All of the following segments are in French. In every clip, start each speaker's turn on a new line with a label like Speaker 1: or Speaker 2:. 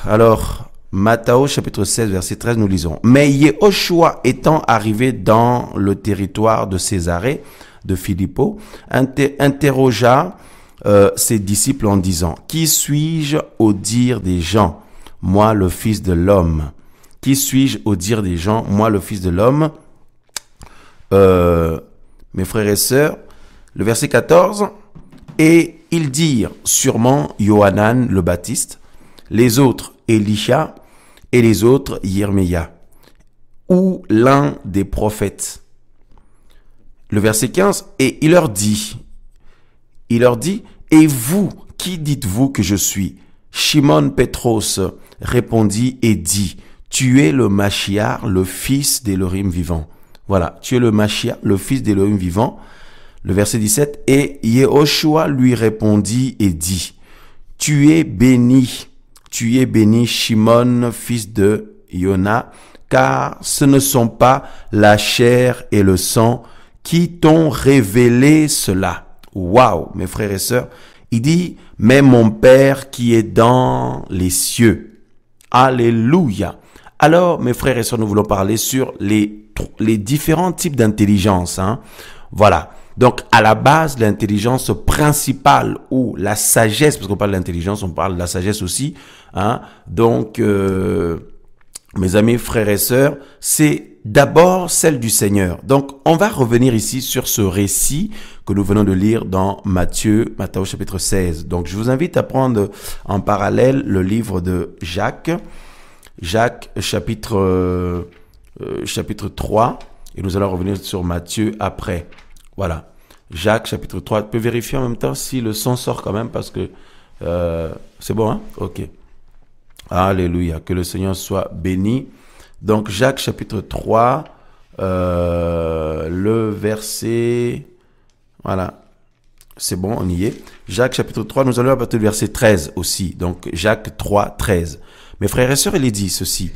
Speaker 1: Alors, Matthieu chapitre 16, verset 13, nous lisons. Mais Yehoshua étant arrivé dans le territoire de Césarée, de Philippo, interrogea ses disciples en disant, qui suis-je au dire des gens? Moi, le Fils de l'homme. Qui suis-je au dire des gens? Moi, le Fils de l'homme. Mes frères et sœurs, le verset 14, et ils dirent sûrement Yohanan le Baptiste, les autres Élisha et les autres Yermia, ou l'un des prophètes. Le verset 15, et il leur dit, et vous, qui dites-vous que je suis? Shimon Pétros répondit et dit, tu es le Mashiach, le fils d'Élohim vivant. Voilà, tu es le Mashiach, le fils d'Élohim vivant. Le verset 17, et Yehoshua lui répondit et dit, tu es béni, Shimon, fils de Yona, car ce ne sont pas la chair et le sang qui t'ont révélé cela. Waouh, mes frères et sœurs, il dit, mais mon Père qui est dans les cieux. Alléluia. Alors, mes frères et sœurs, nous voulons parler sur les différents types d'intelligence. Voilà. Donc, à la base, l'intelligence principale ou la sagesse, parce qu'on parle de l'intelligence, on parle de la sagesse aussi. Donc, mes amis, frères et sœurs, c'est d'abord celle du Seigneur. Donc, on va revenir ici sur ce récit que nous venons de lire dans Matthieu chapitre 16. Donc, je vous invite à prendre en parallèle le livre de Jacques chapitre 3, et nous allons revenir sur Matthieu après. Voilà. Jacques chapitre 3. Tu peux vérifier en même temps si le son sort quand même parce que c'est bon, hein? Ok. Alléluia. Que le Seigneur soit béni. Donc, Jacques chapitre 3, le verset... Voilà. C'est bon, on y est. Jacques chapitre 3, nous allons à partir du verset 13 aussi. Donc, Jacques 3, 13. Mes frères et sœurs, il est dit ceci.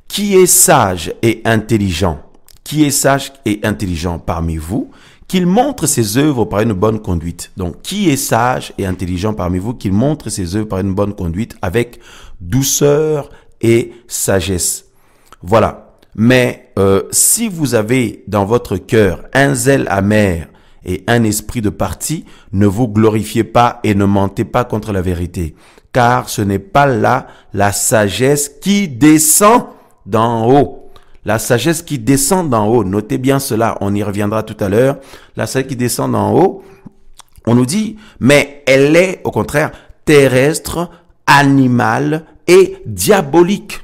Speaker 1: Qui est sage et intelligent? Qui est sage et intelligent parmi vous? Qu'il montre ses œuvres par une bonne conduite. Donc, qui est sage et intelligent parmi vous? Qu'il montre ses œuvres par une bonne conduite avec douceur et sagesse. Voilà. Mais si vous avez dans votre cœur un zèle amer et un esprit de parti, ne vous glorifiez pas et ne mentez pas contre la vérité. Car ce n'est pas là la sagesse qui descend d'en haut. La sagesse qui descend d'en haut, notez bien cela, on y reviendra tout à l'heure. La sagesse qui descend d'en haut, on nous dit, mais elle est au contraire terrestre, animale et diabolique.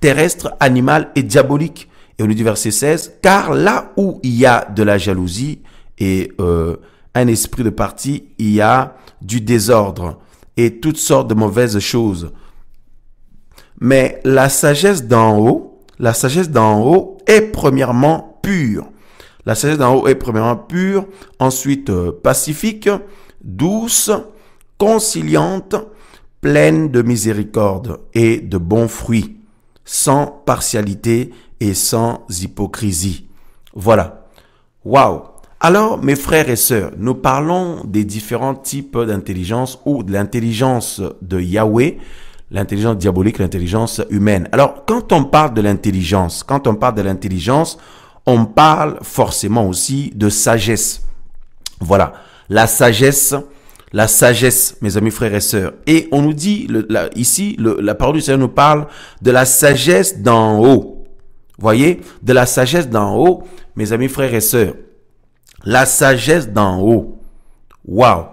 Speaker 1: Terrestre, animale et diabolique. Et on nous dit verset 16, car là où il y a de la jalousie et un esprit de parti, il y a du désordre et toutes sortes de mauvaises choses. Mais la sagesse d'en haut est premièrement pure. La sagesse d'en haut est premièrement pure, ensuite pacifique, douce, conciliante, pleine de miséricorde et de bons fruits, sans partialité et sans hypocrisie. Voilà. Waouh! Alors, mes frères et sœurs, nous parlons des différents types d'intelligence ou de l'intelligence de Yahweh, l'intelligence diabolique, l'intelligence humaine. Alors, quand on parle de l'intelligence, on parle forcément aussi de sagesse. Voilà. La sagesse, mes amis, frères et sœurs. Et on nous dit, ici, la parole du Seigneur nous parle de la sagesse d'en haut. Voyez? De la sagesse d'en haut, mes amis, frères et sœurs. La sagesse d'en haut. Waouh!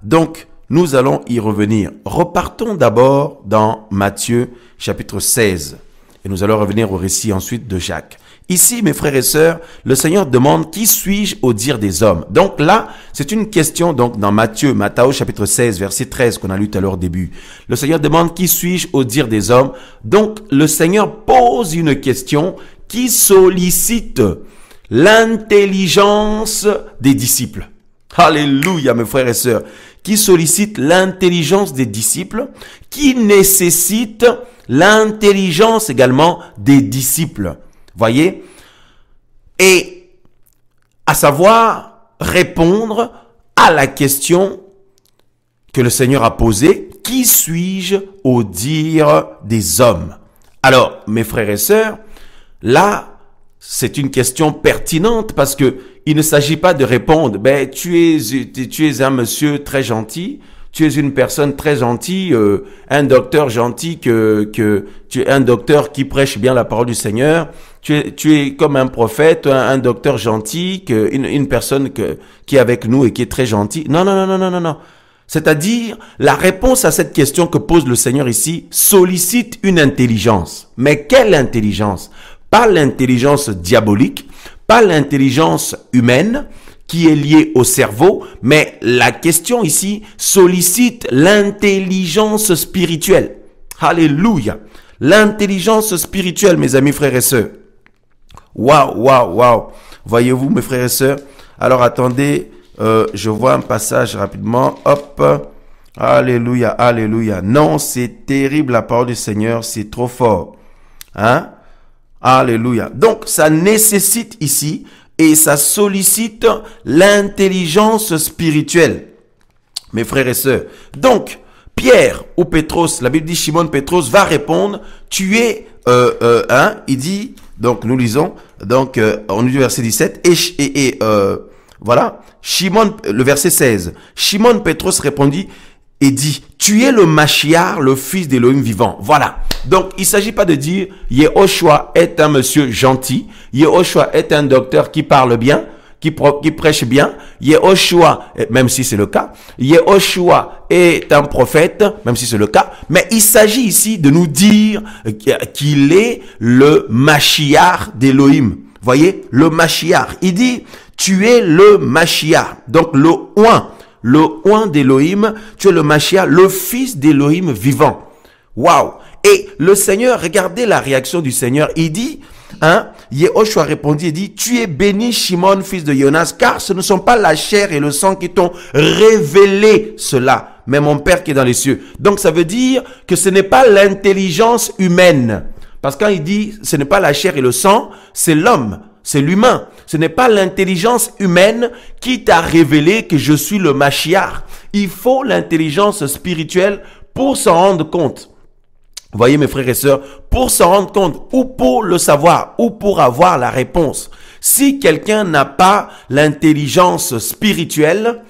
Speaker 1: Donc, nous allons y revenir. Repartons d'abord dans Matthieu chapitre 16. Et nous allons revenir au récit ensuite de Jacques. Ici, mes frères et sœurs, le Seigneur demande, qui suis-je au dire des hommes? Donc là, c'est une question donc dans Matthieu chapitre 16, verset 13 qu'on a lu tout à l'heure au début. Le Seigneur demande, qui suis-je au dire des hommes? Donc, le Seigneur pose une question qui sollicite l'intelligence des disciples. Alléluia, mes frères et sœurs. Qui sollicite l'intelligence des disciples, qui nécessite l'intelligence également des disciples. Voyez? Et à savoir répondre à la question que le Seigneur a posée, qui suis-je au dire des hommes? Alors, mes frères et sœurs, là, c'est une question pertinente parce que il ne s'agit pas de répondre, ben, tu es un monsieur très gentil, tu es une personne très gentille, un docteur gentil tu es un docteur qui prêche bien la parole du Seigneur, tu es comme un prophète, un docteur gentil, une personne qui est avec nous et qui est très gentille. Non, non, non, non, non, non, non. C'est-à-dire, la réponse à cette question que pose le Seigneur ici sollicite une intelligence. Mais quelle intelligence? Pas l'intelligence diabolique, pas l'intelligence humaine qui est liée au cerveau, mais la question ici sollicite l'intelligence spirituelle. Alléluia. L'intelligence spirituelle, mes amis, frères et sœurs. Waouh, waouh, waouh. Voyez-vous, mes frères et sœurs? Alors, attendez, je vois un passage rapidement. Hop. Alléluia, alléluia. Non, c'est terrible la parole du Seigneur, c'est trop fort. Hein? Alléluia. Donc, ça nécessite ici et ça sollicite l'intelligence spirituelle. Mes frères et sœurs. Donc, Pierre ou Pétros, la Bible dit Shimon Pétros va répondre, tu es, il dit, donc nous lisons, donc on dit verset 17, voilà, Shimon, le verset 16, Shimon Pétros répondit et dit, tu es le Mashiach, le fils d'Élohim vivant. Voilà. Donc, il ne s'agit pas de dire, Yehoshua est un monsieur gentil, Yehoshua est un docteur qui parle bien, qui prêche bien, Yehoshua, même si c'est le cas, Yehoshua est un prophète, même si c'est le cas, mais il s'agit ici de nous dire qu'il est le Mashiach d'Élohim. Voyez, le Mashiach. Il dit, tu es le Mashiach. Donc, le oint d'Élohim, tu es le Mashiach, le fils d'Élohim vivant. Waouh! Et le Seigneur, regardez la réaction du Seigneur. Il dit, Yehoshua répondit et dit, tu es béni Shimon, fils de Jonas, car ce ne sont pas la chair et le sang qui t'ont révélé cela, mais mon Père qui est dans les cieux. Donc ça veut dire que ce n'est pas l'intelligence humaine. Parce que quand il dit, ce n'est pas la chair et le sang, c'est l'homme, c'est l'humain. Ce n'est pas l'intelligence humaine qui t'a révélé que je suis le Mashiach. Il faut l'intelligence spirituelle pour s'en rendre compte. Voyez mes frères et sœurs, pour s'en rendre compte ou pour le savoir ou pour avoir la réponse. Si quelqu'un n'a pas l'intelligence spirituelle,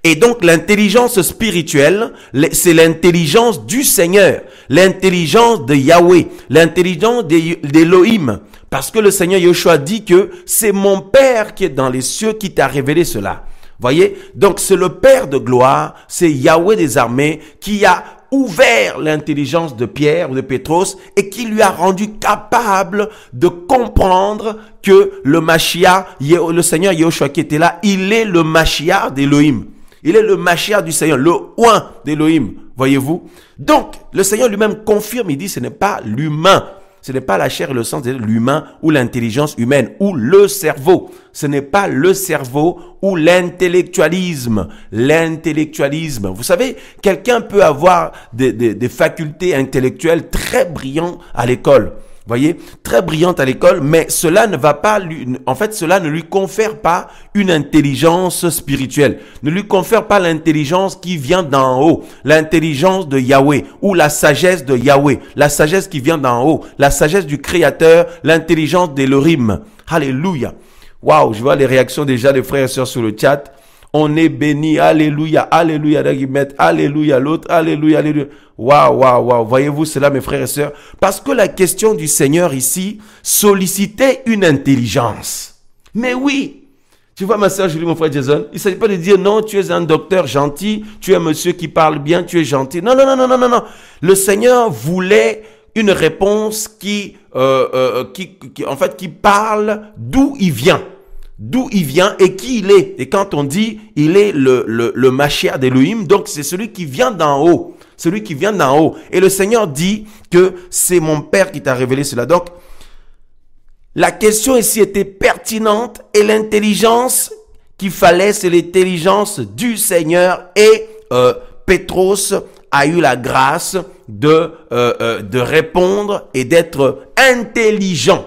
Speaker 1: et donc l'intelligence spirituelle, c'est l'intelligence du Seigneur, l'intelligence de Yahweh, l'intelligence d'Élohim. Parce que le Seigneur Yeshua dit que c'est mon Père qui est dans les cieux qui t'a révélé cela. Voyez, donc c'est le Père de gloire, c'est Yahweh des armées qui a ouvert l'intelligence de Pierre ou de Pétros et qui lui a rendu capable de comprendre que le Mashiach, le Seigneur Yeshua qui était là, il est le Mashiach d'Élohim. Il est le Mashiach du Seigneur, le oint d'Élohim, voyez-vous. Donc, le Seigneur lui-même confirme, il dit ce n'est pas l'humain, ce n'est pas la chair et le sang, c'est l'humain ou l'intelligence humaine ou le cerveau. Ce n'est pas le cerveau ou l'intellectualisme. L'intellectualisme. Vous savez, quelqu'un peut avoir des facultés intellectuelles très brillantes à l'école. Voyez, très brillante à l'école, mais cela ne va pas cela ne lui confère pas une intelligence spirituelle, ne lui confère pas l'intelligence qui vient d'en haut, l'intelligence de Yahweh ou la sagesse de Yahweh, la sagesse qui vient d'en haut, la sagesse du Créateur, l'intelligence d'Élohim. Alléluia. Waouh, je vois les réactions déjà des frères et sœurs sur le chat. On est béni, alléluia, alléluia, alléluia, l'autre, alléluia, alléluia. Waouh, waouh, waouh. Voyez-vous cela, mes frères et sœurs? Parce que la question du Seigneur ici sollicitait une intelligence. Mais oui, tu vois ma sœur Julie, mon frère Jason, il ne s'agit pas de dire non, tu es un docteur gentil, tu es un monsieur qui parle bien, tu es gentil. Non, non, non, non, non, non, non. Le Seigneur voulait une réponse qui parle d'où il vient. D'où il vient et qui il est. Et quand on dit il est le Mashiach d'Élohim, donc c'est celui qui vient d'en haut. Celui qui vient d'en haut. Et le Seigneur dit que c'est mon Père qui t'a révélé cela. Donc, la question ici était pertinente et l'intelligence qu'il fallait, c'est l'intelligence du Seigneur. Et Pétros a eu la grâce de répondre et d'être intelligent.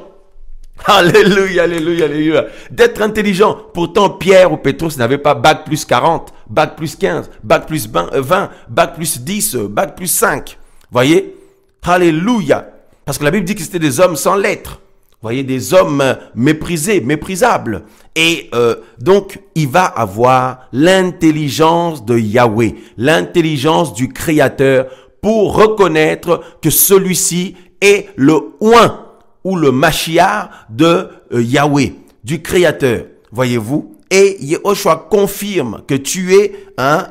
Speaker 1: Alléluia, alléluia, alléluia. D'être intelligent. Pourtant, Pierre ou Pétrus n'avaient pas bac plus 40, bac plus 15, bac plus 20, bac plus 10, bac plus 5. Voyez? Alléluia. Parce que la Bible dit que c'était des hommes sans lettres. Voyez, des hommes méprisés, méprisables. Et donc, il va avoir l'intelligence de Yahweh, l'intelligence du Créateur pour reconnaître que celui-ci est le oint ou le Mashiach de Yahweh, du Créateur. Voyez-vous? Et Yehoshua confirme que tu es,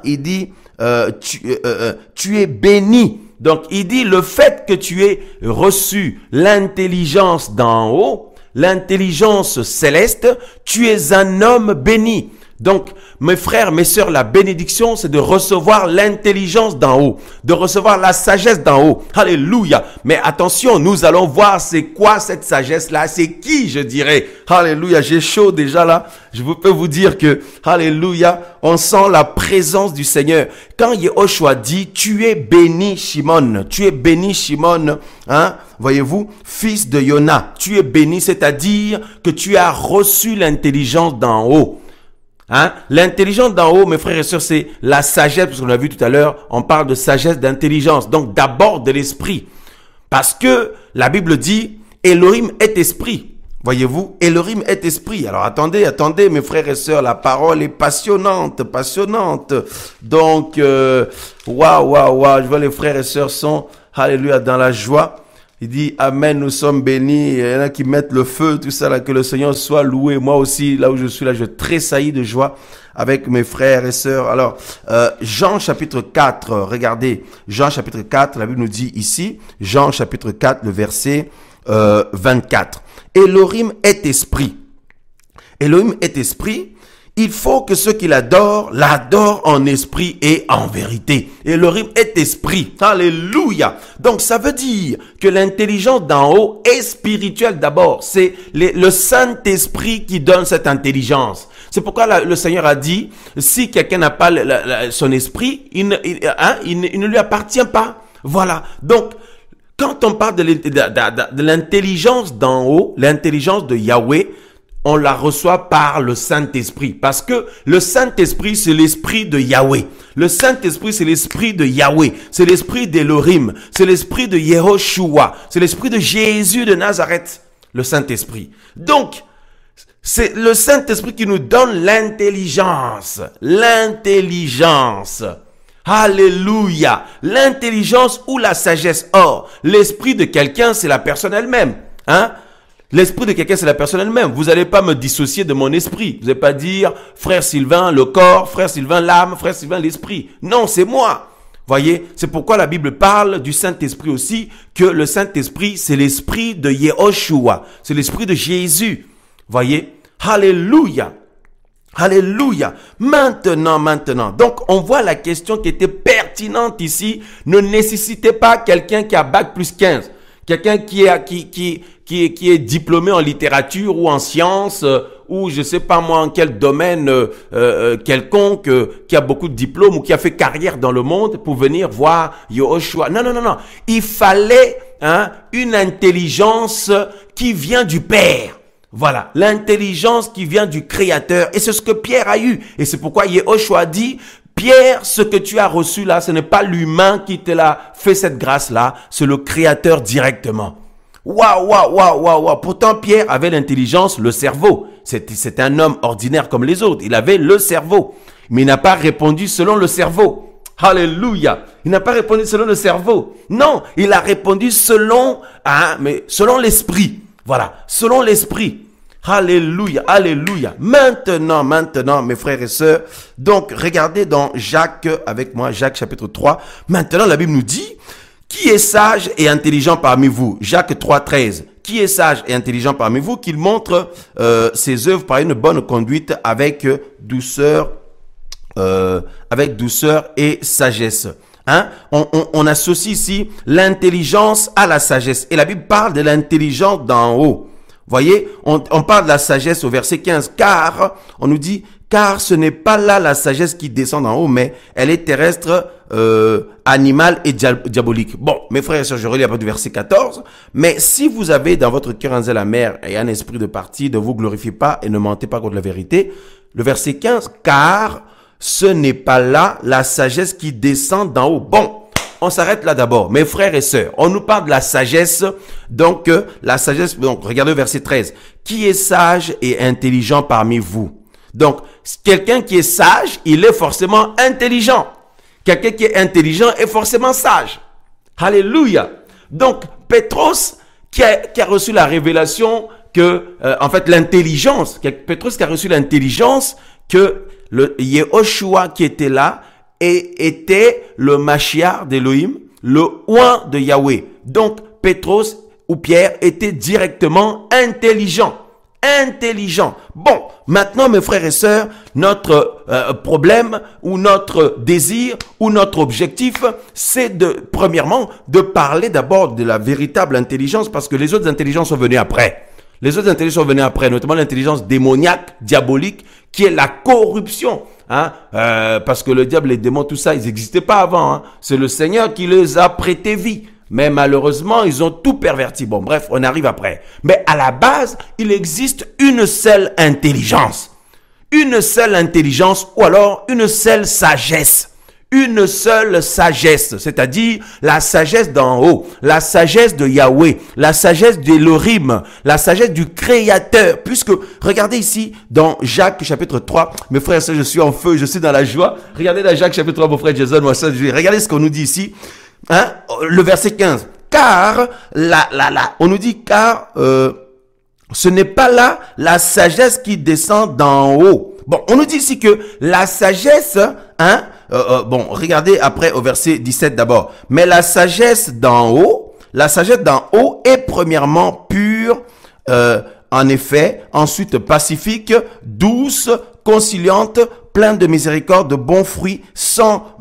Speaker 1: il dit, tu es béni. Donc, il dit le fait que tu aies reçu l'intelligence d'en haut, l'intelligence céleste, tu es un homme béni. Donc, mes frères, mes sœurs, la bénédiction, c'est de recevoir l'intelligence d'en haut, de recevoir la sagesse d'en haut. Alléluia. Mais attention, nous allons voir c'est quoi cette sagesse-là, c'est qui, je dirais. Alléluia, j'ai chaud déjà là. Je peux vous dire que, alléluia, on sent la présence du Seigneur. Quand Yehoshua dit, tu es béni, Shimon, tu es béni, Shimon, voyez-vous, fils de Yona, tu es béni, c'est-à-dire que tu as reçu l'intelligence d'en haut. L'intelligence d'en haut, mes frères et sœurs, c'est la sagesse, parce qu'on l'a vu tout à l'heure, on parle de sagesse, d'intelligence, donc d'abord de l'esprit. Parce que la Bible dit, Elohim est esprit. Voyez-vous, Elohim est esprit. Alors attendez, mes frères et sœurs, la parole est passionnante, passionnante. Donc, waouh, je vois les frères et sœurs sont, alléluia, dans la joie. Il dit, Amen, nous sommes bénis. Il y en a qui mettent le feu, tout ça, là, que le Seigneur soit loué. Moi aussi, là où je suis, là, je tressaillis de joie avec mes frères et sœurs. Alors, Jean chapitre 4, regardez, Jean chapitre 4, la Bible nous dit ici, Jean chapitre 4, le verset 24. Elohim est esprit. Elohim est esprit. Il faut que ceux qui l'adorent en esprit et en vérité. Elohim est esprit. Alléluia. Donc ça veut dire que l'intelligence d'en haut est spirituelle d'abord. C'est le Saint-Esprit qui donne cette intelligence. C'est pourquoi le Seigneur a dit, si quelqu'un n'a pas son esprit, il ne lui appartient pas. Voilà. Donc, quand on parle de l'intelligence d'en haut, l'intelligence de Yahweh, on la reçoit par le Saint-Esprit. Parce que le Saint-Esprit, c'est l'esprit de Yahweh. Le Saint-Esprit, c'est l'esprit de Yahweh. C'est l'esprit d'Elohim. C'est l'esprit de Yehoshua. C'est l'esprit de Jésus de Nazareth. Le Saint-Esprit. Donc, c'est le Saint-Esprit qui nous donne l'intelligence. L'intelligence. Alléluia. L'intelligence ou la sagesse. Or, l'esprit de quelqu'un, c'est la personne elle-même. L'esprit de quelqu'un, c'est la personne elle-même. Vous n'allez pas me dissocier de mon esprit. Vous n'allez pas dire, frère Sylvain, le corps, frère Sylvain, l'âme, frère Sylvain, l'esprit. Non, c'est moi. Voyez, c'est pourquoi la Bible parle du Saint-Esprit aussi, que le Saint-Esprit, c'est l'esprit de Yehoshua. C'est l'esprit de Jésus. Voyez, alléluia. Alléluia. Maintenant. Donc, on voit la question qui était pertinente ici. Ne nécessitez pas quelqu'un qui a bac plus 15. Quelqu'un qui est diplômé en littérature ou en sciences ou je sais pas moi en quel domaine quelconque, qui a beaucoup de diplômes ou qui a fait carrière dans le monde pour venir voir Yehoshua. Non. Il fallait une intelligence qui vient du Père. Voilà, l'intelligence qui vient du Créateur. Et c'est ce que Pierre a eu. Et c'est pourquoi Yehoshua dit, Pierre, ce que tu as reçu là, ce n'est pas l'humain qui te l'a fait cette grâce-là, c'est le Créateur directement. Waouh. Pourtant, Pierre avait l'intelligence, le cerveau. C'est un homme ordinaire comme les autres. Il avait le cerveau. Mais il n'a pas répondu selon le cerveau. Alléluia. Il n'a pas répondu selon le cerveau. Non, il a répondu selon l'esprit. Voilà, selon l'esprit. Alléluia. Maintenant, mes frères et sœurs. Donc, regardez dans Jacques, avec moi, Jacques chapitre 3. Maintenant, la Bible nous dit, qui est sage et intelligent parmi vous? Jacques 3, 13. Qui est sage et intelligent parmi vous? Qu'il montre ses œuvres par une bonne conduite avec douceur et sagesse. On associe ici l'intelligence à la sagesse. Et la Bible parle de l'intelligence d'en haut. Voyez, on parle de la sagesse au verset 15, car on nous dit, car ce n'est pas là la sagesse qui descend d'en haut, mais elle est terrestre, animale et diabolique. Bon, mes frères et sœurs, je relis à partir du verset 14. Mais si vous avez dans votre cœur un zèle amer et un esprit de parti, ne vous glorifiez pas et ne mentez pas contre la vérité. Le verset 15, car ce n'est pas là la sagesse qui descend d'en haut. Bon, on s'arrête là d'abord. Mes frères et sœurs, on nous parle de la sagesse. Donc, la sagesse, donc regardez le verset 13. Qui est sage et intelligent parmi vous? Donc, quelqu'un qui est sage, il est forcément intelligent. Quelqu'un qui est intelligent est forcément sage. Alléluia. Donc, Pétros qui a reçu la révélation que, en fait, l'intelligence, Pétros qui a reçu l'intelligence que le Yehoshua qui était là et était le Mashiach d'Elohim, le oint de Yahweh. Donc, Pétros ou Pierre était directement intelligent. Intelligent. Bon, maintenant, mes frères et sœurs, notre problème ou notre désir ou notre objectif, c'est premièrement, de parler d'abord de la véritable intelligence parce que les autres intelligences sont venues après. Les autres intelligences sont venues après, notamment l'intelligence démoniaque, diabolique, qui est la corruption. Hein? Parce que le diable, les démons, tout ça, ils n'existaient pas avant. Hein? C'est le Seigneur qui les a prêté vie. Mais malheureusement, ils ont tout perverti. Bon, bref, on arrive après. Mais à la base, il existe une seule intelligence. Une seule intelligence ou alors une seule sagesse. Une seule sagesse, c'est-à-dire la sagesse d'en haut, la sagesse de Yahweh, la sagesse d'Elohim, la sagesse du Créateur. Puisque, regardez ici, dans Jacques chapitre 3, mes frères et sœurs, je suis en feu, je suis dans la joie. Regardez dans Jacques chapitre 3, mon frère Jason, moi ça, regardez ce qu'on nous dit ici. Hein? Le verset 15. Car, on nous dit car ce n'est pas là la sagesse qui descend d'en haut. Bon, on nous dit ici que la sagesse, hein, bon, regardez après au verset 17 d'abord. Mais la sagesse d'en haut est premièrement pure, en effet, ensuite pacifique, douce, conciliante, pleine de miséricorde, de bons fruits, sans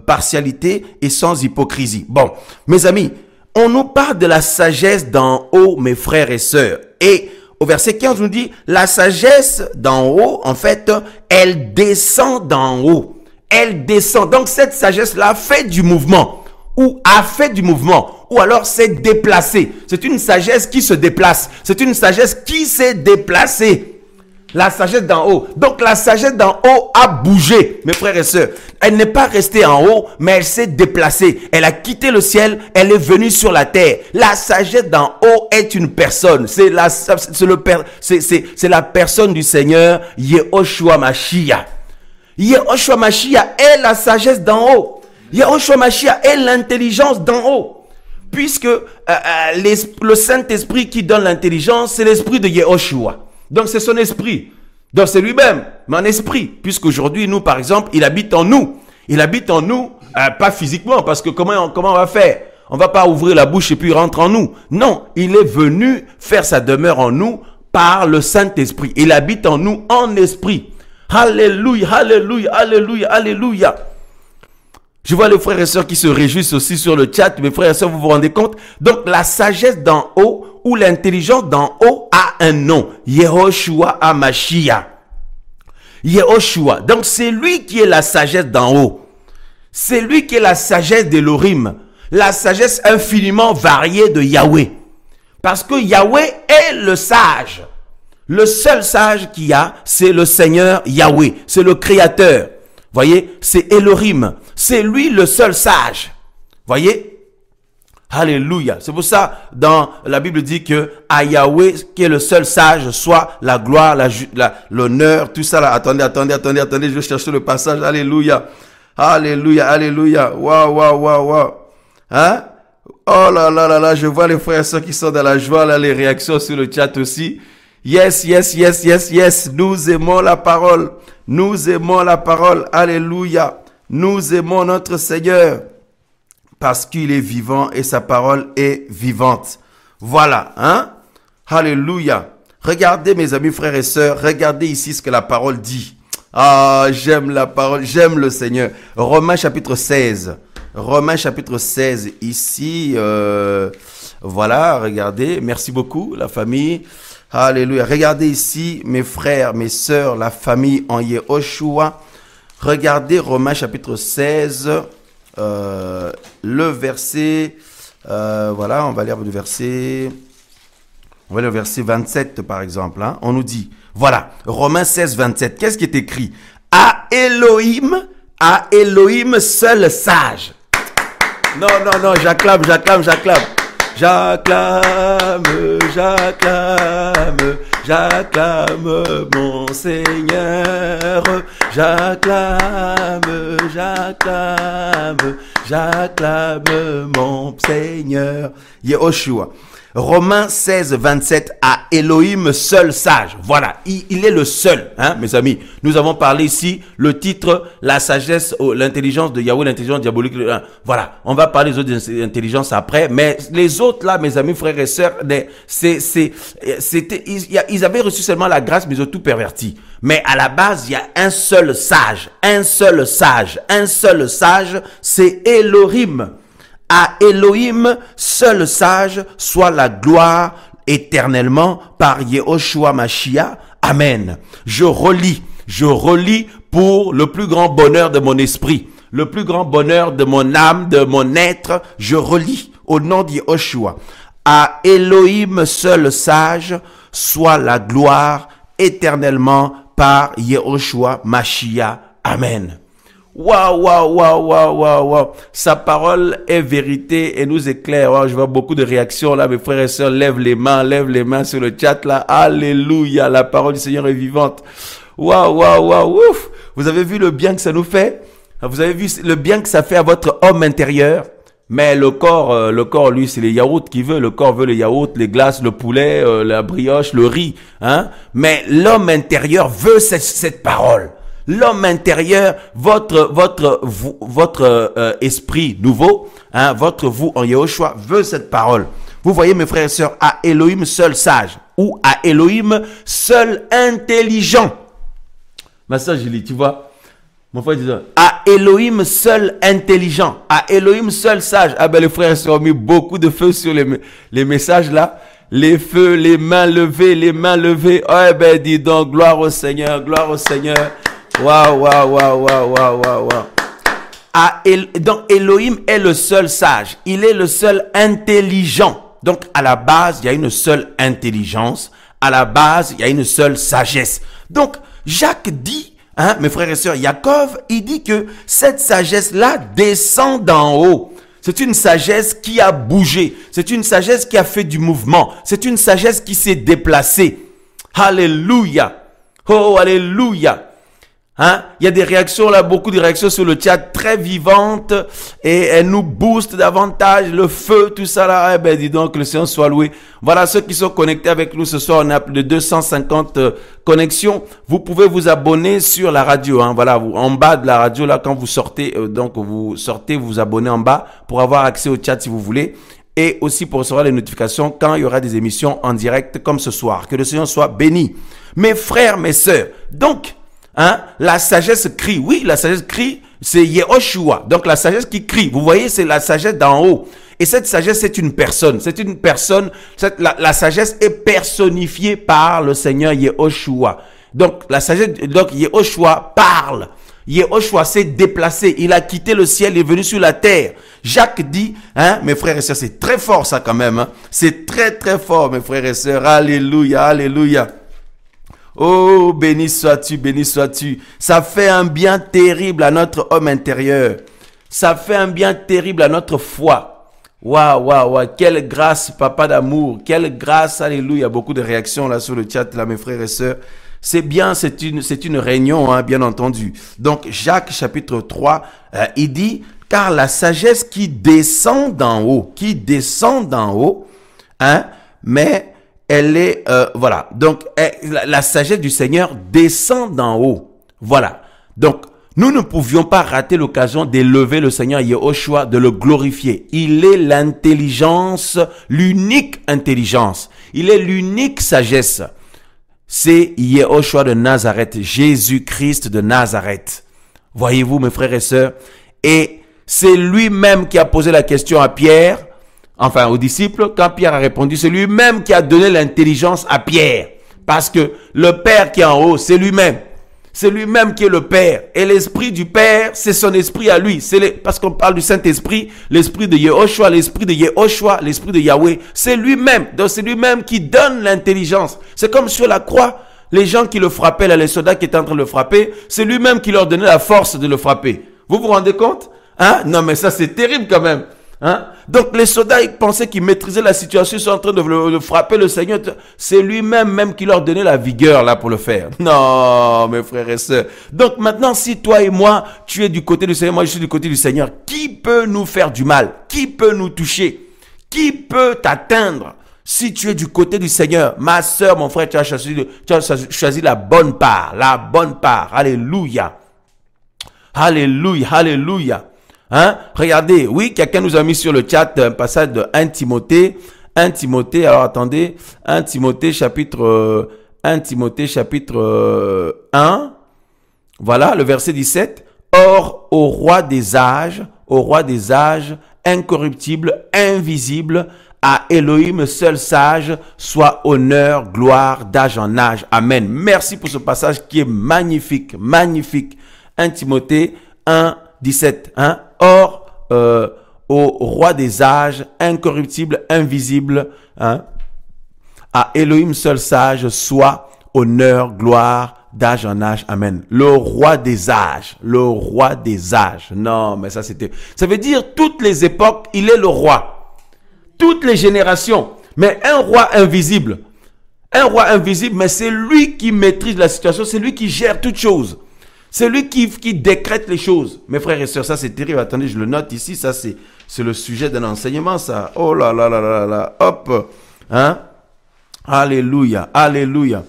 Speaker 1: partialité et sans hypocrisie. Bon, mes amis, on nous parle de la sagesse d'en haut, mes frères et sœurs. Et au verset 15, on nous dit, la sagesse d'en haut, en fait, elle descend d'en haut. Elle descend. Donc, cette sagesse-là fait du mouvement. Ou a fait du mouvement. Ou alors s'est déplacée. C'est une sagesse qui se déplace. C'est une sagesse qui s'est déplacée. La sagesse d'en haut. Donc, la sagesse d'en haut a bougé, mes frères et sœurs. Elle n'est pas restée en haut, mais elle s'est déplacée. Elle a quitté le ciel, elle est venue sur la terre. La sagesse d'en haut est une personne. C'est la personne du Seigneur, Yehoshua Mashiach. Yehoshua Mashiach est la sagesse d'en haut. Yehoshua Mashiach est l'intelligence d'en haut. Puisque le Saint-Esprit qui donne l'intelligence, c'est l'esprit de Yehoshua. Donc, c'est son esprit. Donc, c'est lui-même, mais en esprit. Puisqu'aujourd'hui, nous, par exemple, il habite en nous. Il habite en nous, pas physiquement, parce que comment on va faire? On va pas ouvrir la bouche et puis il rentre en nous. Non, il est venu faire sa demeure en nous par le Saint-Esprit. Il habite en nous en esprit. Alléluia, alléluia, alléluia, alléluia. Je vois les frères et sœurs qui se réjouissent aussi sur le chat. Mes frères et sœurs, vous vous rendez compte? Donc, la sagesse d'en haut ou l'intelligence d'en haut a un nom. Yehoshua HaMashiach. Yehoshua. Donc, c'est lui qui est la sagesse d'en haut. C'est lui qui est la sagesse d'Elohim. La sagesse infiniment variée de Yahweh. Parce que Yahweh est le sage. Le seul sage qu'il y a, c'est le Seigneur Yahweh. C'est le Créateur. Voyez, c'est Elohim. C'est lui le seul sage. Voyez? Alléluia. C'est pour ça, dans la Bible dit que à Yahweh, qui est le seul sage, soit la gloire, l'honneur, tout ça là. Attendez, je vais chercher le passage. Alléluia. Alléluia, alléluia. Waouh. Hein? Oh là, je vois les frères et sœurs qui sont dans la joie, là, les réactions sur le chat aussi. Yes. Nous aimons la parole. Nous aimons la parole. Alléluia. Nous aimons notre Seigneur. Parce qu'il est vivant et sa parole est vivante. Voilà, hein? Alléluia. Regardez mes amis, frères et sœurs, regardez ici ce que la parole dit. Ah, j'aime la parole, j'aime le Seigneur. Romains chapitre 16. Romains chapitre 16, ici, voilà, regardez. Merci beaucoup, la famille. Alléluia. Regardez ici, mes frères, mes sœurs, la famille en Yehoshua. Regardez Romains chapitre 16, le verset, voilà, on va lire le verset 27 par exemple. Hein. On nous dit, voilà, Romains 16, 27, qu'est-ce qui est écrit? À Elohim seul sage. Non, j'acclame. J'acclame mon Seigneur. J'acclame mon Seigneur. Yehoshua. Romains 16, 27, à Elohim seul sage. Voilà, il est le seul, hein, mes amis. Nous avons parlé ici, le titre, la sagesse, l'intelligence de Yahweh, l'intelligence diabolique. Voilà, on va parler des autres intelligences après, mais les autres là, mes amis, frères et sœurs, ils avaient reçu seulement la grâce, mais ils ont tout perverti. Mais à la base, il y a un seul sage, c'est Elohim. À Elohim, seul sage, soit la gloire éternellement par Yehoshua Mashiach. Amen. Je relis pour le plus grand bonheur de mon esprit, le plus grand bonheur de mon âme, de mon être. Je relis au nom de Yehoshua. À Elohim, seul sage, soit la gloire éternellement par Yehoshua Mashiach. Amen. Waouh. Sa parole est vérité et nous éclaire. Wow, je vois beaucoup de réactions là. Mes frères et sœurs, lèvent les mains sur le chat là. Alléluia. La parole du Seigneur est vivante. Waouh. Ouf. Vous avez vu le bien que ça nous fait? Vous avez vu le bien que ça fait à votre homme intérieur? Mais le corps, lui, c'est les yaourts qu'il veut. Le corps veut les yaourts, les glaces, le poulet, la brioche, le riz, hein. Mais l'homme intérieur veut cette parole. L'homme intérieur, votre esprit nouveau, hein, votre vous en Yehoshua veut cette parole. Vous voyez, mes frères et sœurs, à Elohim seul sage ou à Elohim seul intelligent. Ma sœur Julie, tu vois, mon frère dit à Elohim seul intelligent, à Elohim seul sage. Ah ben les frères et sœurs ont mis beaucoup de feu sur les messages là. Les feux, les mains levées. Oh ben dis donc, gloire au Seigneur. Waouh. Donc Elohim est le seul sage. Il est le seul intelligent. Donc à la base, il y a une seule intelligence. À la base, il y a une seule sagesse. Donc Jacques dit, hein, mes frères et sœurs, Jacob, il dit que cette sagesse-là descend d'en haut. C'est une sagesse qui a bougé. C'est une sagesse qui a fait du mouvement. C'est une sagesse qui s'est déplacée. Alléluia. Oh, alléluia. Hein? Il y a des réactions là, beaucoup de réactions sur le chat très vivantes et elles nous boostent davantage, le feu, tout ça là. Eh ben dis donc, que le Seigneur soit loué. Voilà ceux qui sont connectés avec nous ce soir, on a plus de 250 connexions. Vous pouvez vous abonner sur la radio, hein. Voilà, en bas de la radio là, quand vous sortez, vous vous abonnez en bas pour avoir accès au chat si vous voulez. Et aussi pour recevoir les notifications quand il y aura des émissions en direct comme ce soir. Que le Seigneur soit béni. Mes frères, mes sœurs, donc, hein, la sagesse crie. Oui, la sagesse crie, c'est Yehoshua. Donc la sagesse qui crie. Vous voyez, c'est la sagesse d'en haut. Et cette sagesse, c'est une personne. C'est une personne. La sagesse est personnifiée par le Seigneur Yehoshua. Donc la sagesse, donc Yehoshua parle. Yehoshua s'est déplacé. Il a quitté le ciel, il est venu sur la terre. Jacques dit, hein, mes frères et sœurs, c'est très fort ça quand même. Hein. C'est très très fort, mes frères et sœurs. Alléluia, alléluia. Oh, béni sois-tu, béni sois-tu. Ça fait un bien terrible à notre homme intérieur. Ça fait un bien terrible à notre foi. Waouh. Quelle grâce, papa d'amour. Quelle grâce, alléluia. Beaucoup de réactions là sur le chat, là, mes frères et sœurs. C'est bien, c'est une réunion, hein, bien entendu. Donc, Jacques, chapitre 3, il dit, car la sagesse qui descend d'en haut, hein, mais elle est, voilà. Donc, la sagesse du Seigneur descend d'en haut. Voilà. Donc, nous ne pouvions pas rater l'occasion d'élever le Seigneur Yehoshua, de le glorifier. Il est l'intelligence, l'unique intelligence. Il est l'unique sagesse. C'est Yehoshua de Nazareth, Jésus-Christ de Nazareth. Voyez-vous, mes frères et sœurs? Et c'est lui-même qui a posé la question à Pierre. enfin aux disciples, quand Pierre a répondu, c'est lui-même qui a donné l'intelligence à Pierre. Parce que le Père qui est en haut, c'est lui-même. C'est lui-même qui est le Père. Et l'esprit du Père, c'est son esprit à lui. Parce qu'on parle du Saint-Esprit, l'esprit de Yehoshua, l'esprit de Yahweh, c'est lui-même. Donc c'est lui-même qui donne l'intelligence. C'est comme sur la croix, les gens qui le frappaient, là, les soldats qui étaient en train de le frapper, c'est lui-même qui leur donnait la force de le frapper. Vous vous rendez compte? Hein? Non mais ça c'est terrible quand même. Hein? Donc les soldats ils pensaient qu'ils maîtrisaient la situation, ils sont en train de frapper le Seigneur. C'est lui-même qui leur donnait la vigueur là pour le faire. Non mes frères et sœurs. Donc maintenant si toi et moi tu es du côté du Seigneur, moi je suis du côté du Seigneur, qui peut nous faire du mal? Qui peut nous toucher? Qui peut t'atteindre? Si tu es du côté du Seigneur, ma sœur, mon frère, tu as choisi la bonne part. La bonne part. Alléluia. Alléluia. Alléluia. Hein? Regardez, oui, quelqu'un nous a mis sur le chat un passage de 1 Timothée. 1 Timothée, alors attendez. 1 Timothée chapitre 1. Voilà, le verset 17. Or, au roi des âges, incorruptible, invisible, à Elohim seul sage, soit honneur, gloire, d'âge en âge. Amen. Merci pour ce passage qui est magnifique, magnifique. 1 Timothée 1, 17. Hein? Or, au roi des âges, incorruptible, invisible, hein? À Elohim seul sage, soit honneur, gloire, d'âge en âge. Amen. Le roi des âges. Le roi des âges. Non, mais ça c'était... Ça veut dire toutes les époques, il est le roi. Toutes les générations. Mais un roi invisible. Un roi invisible, mais c'est lui qui maîtrise la situation. C'est lui qui gère toutes choses. C'est lui qui décrète les choses. Mes frères et sœurs, ça c'est terrible. Attendez, je le note ici. Ça c'est le sujet d'un enseignement, ça. Oh là là là là là. Hop. Hein? Alléluia. Alléluia.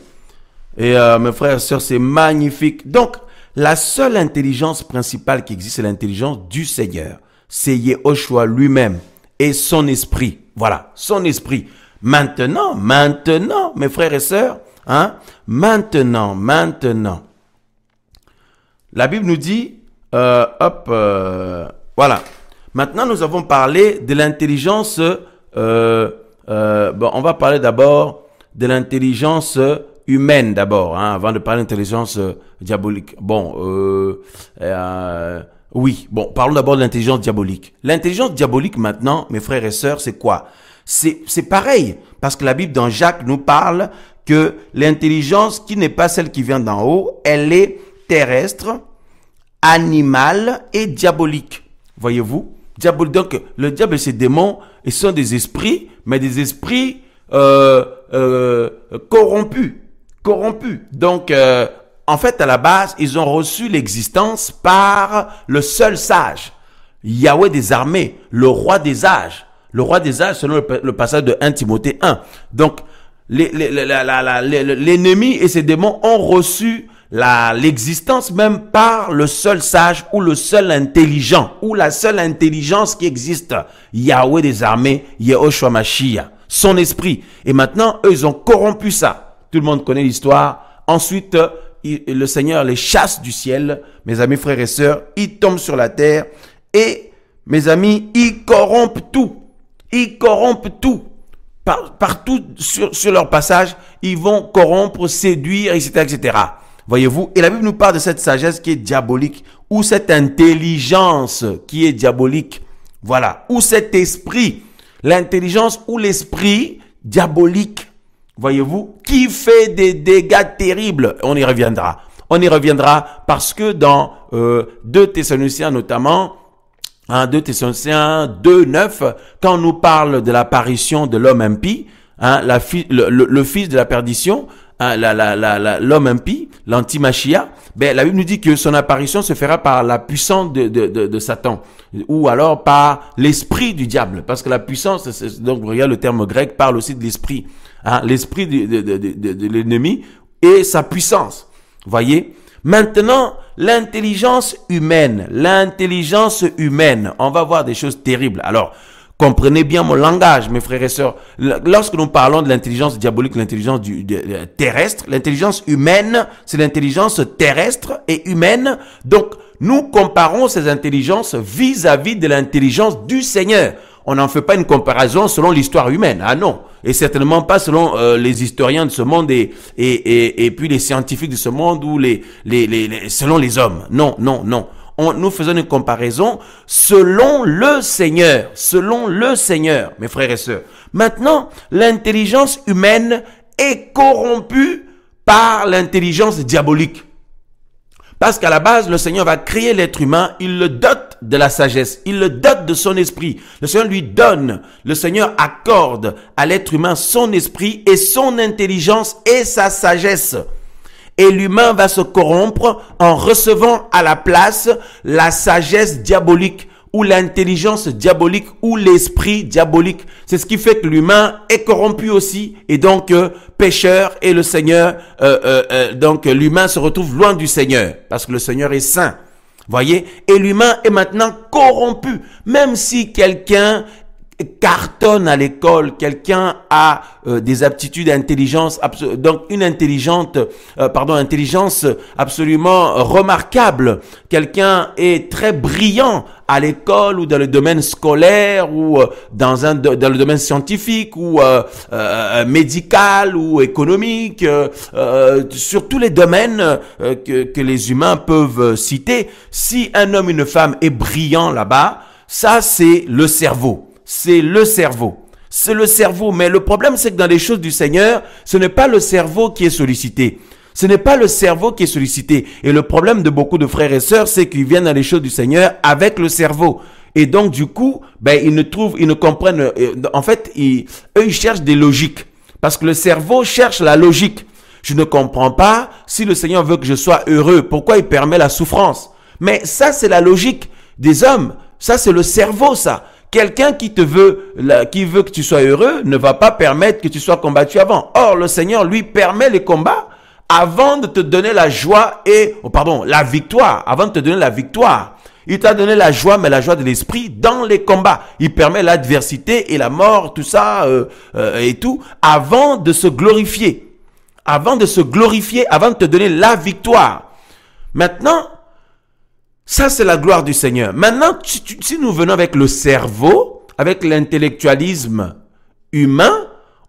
Speaker 1: Et mes frères et sœurs, c'est magnifique. Donc, la seule intelligence principale qui existe, c'est l'intelligence du Seigneur. C'est Yehoshua lui-même et son esprit. Voilà, son esprit. Maintenant, mes frères et sœurs, hein, maintenant. La Bible nous dit, voilà. Maintenant, nous avons parlé de l'intelligence, on va parler d'abord de l'intelligence humaine d'abord, hein, avant de parler d'intelligence diabolique. Oui, parlons d'abord de l'intelligence diabolique. L'intelligence diabolique maintenant, mes frères et sœurs, c'est quoi? C'est pareil, parce que la Bible dans Jacques nous parle que l'intelligence qui n'est pas celle qui vient d'en haut, elle est terrestre, animale et diabolique. Voyez-vous? Donc, le diable et ses démons, ils sont des esprits, mais des esprits corrompus. Donc, en fait, à la base, ils ont reçu l'existence par le seul sage, Yahweh des armées, le roi des âges. Le roi des âges, selon le passage de 1 Timothée 1. Donc, l'ennemi et ses démons ont reçu l'existence même par le seul sage ou le seul intelligent ou la seule intelligence qui existe, Yahweh des armées, Yehoshua Mashiach, son esprit. Et maintenant, eux, ils ont corrompu ça. Tout le monde connaît l'histoire. Ensuite, le Seigneur les chasse du ciel, mes amis, frères et sœurs, ils tombent sur la terre et, mes amis, ils corrompent tout. Ils corrompent tout. Partout sur leur passage, ils vont corrompre, séduire, etc., etc. Voyez-vous? Et la Bible nous parle de cette sagesse qui est diabolique, ou cette intelligence qui est diabolique. Voilà. Ou cet esprit, l'intelligence ou l'esprit diabolique. Voyez-vous? Qui fait des dégâts terribles. On y reviendra. On y reviendra parce que dans 2 Thessaloniciens notamment, 2 Thessaloniciens 2, 9, quand on nous parle de l'apparition de l'homme impie, le fils de la perdition, l'homme impie, l'anti-Mashiach, la Bible nous dit que son apparition se fera par la puissance de Satan, ou alors par l'esprit du diable, parce que la puissance, donc regarde le terme grec, parle aussi de l'esprit, l'esprit de l'ennemi et sa puissance. Voyez? Maintenant, l'intelligence humaine, on va voir des choses terribles. Alors, comprenez bien mon langage, mes frères et sœurs. Lorsque nous parlons de l'intelligence diabolique, l'intelligence terrestre, l'intelligence humaine, c'est l'intelligence terrestre et humaine. Donc, nous comparons ces intelligences vis-à-vis de l'intelligence du Seigneur. on n'en fait pas une comparaison selon l'histoire humaine. Ah non. Et certainement pas selon les historiens de ce monde et puis les scientifiques de ce monde ou selon les hommes. Non, non, non. Nous faisons une comparaison selon le Seigneur. Selon le Seigneur, mes frères et sœurs. Maintenant, l'intelligence humaine est corrompue par l'intelligence diabolique. Parce qu'à la base, le Seigneur va créer l'être humain, il le dote de la sagesse, il le dote de son esprit. Le Seigneur lui donne, le Seigneur accorde à l'être humain son esprit et son intelligence et sa sagesse. Et l'humain va se corrompre en recevant à la place la sagesse diabolique ou l'intelligence diabolique ou l'esprit diabolique. C'est ce qui fait que l'humain est corrompu aussi et donc pécheur et le Seigneur, donc l'humain se retrouve loin du Seigneur parce que le Seigneur est saint. Voyez? Et l'humain est maintenant corrompu. Même si quelqu'un cartonne à l'école, quelqu'un a des aptitudes d'intelligence, donc une intelligence absolument remarquable. Quelqu'un est très brillant à l'école ou dans le domaine scolaire ou dans le domaine scientifique ou médical ou économique, sur tous les domaines que les humains peuvent citer. Si un homme, une femme est brillant là-bas, ça c'est le cerveau. C'est le cerveau. C'est le cerveau. Mais le problème, c'est que dans les choses du Seigneur, ce n'est pas le cerveau qui est sollicité. Ce n'est pas le cerveau qui est sollicité. Et le problème de beaucoup de frères et sœurs, c'est qu'ils viennent dans les choses du Seigneur avec le cerveau. Et donc, du coup, ils ne comprennent, en fait, eux, ils cherchent des logiques. Parce que le cerveau cherche la logique. Je ne comprends pas si le Seigneur veut que je sois heureux. Pourquoi il permet la souffrance? Mais ça, c'est la logique des hommes. Ça, c'est le cerveau, ça. Quelqu'un qui veut que tu sois heureux ne va pas permettre que tu sois combattu avant. Or, le Seigneur, lui, permet les combats avant de te donner la joie la victoire. Avant de te donner la victoire. Il t'a donné la joie, mais la joie de l'esprit dans les combats. Il permet l'adversité et la mort, tout ça, et tout, avant de se glorifier. Avant de te donner la victoire. Maintenant, ça, c'est la gloire du Seigneur. Maintenant, si nous venons avec le cerveau, avec l'intellectualisme humain,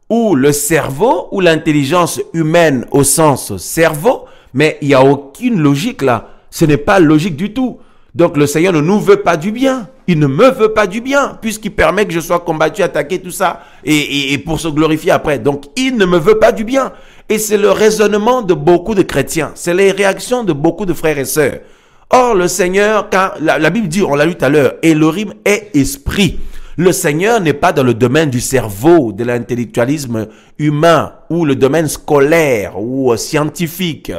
Speaker 1: ou le cerveau, ou l'intelligence humaine au sens cerveau, mais il n'y a aucune logique là. Ce n'est pas logique du tout. Donc, le Seigneur ne nous veut pas du bien. Il ne me veut pas du bien, puisqu'il permet que je sois combattu, attaqué, tout ça, et pour se glorifier après. Donc, il ne me veut pas du bien. Et c'est le raisonnement de beaucoup de chrétiens. C'est les réactions de beaucoup de frères et sœurs. Or, le Seigneur, quand la Bible dit, on l'a lu tout à l'heure, Elohim est esprit. Le Seigneur n'est pas dans le domaine du cerveau, de l'intellectualisme humain, ou le domaine scolaire, ou scientifique,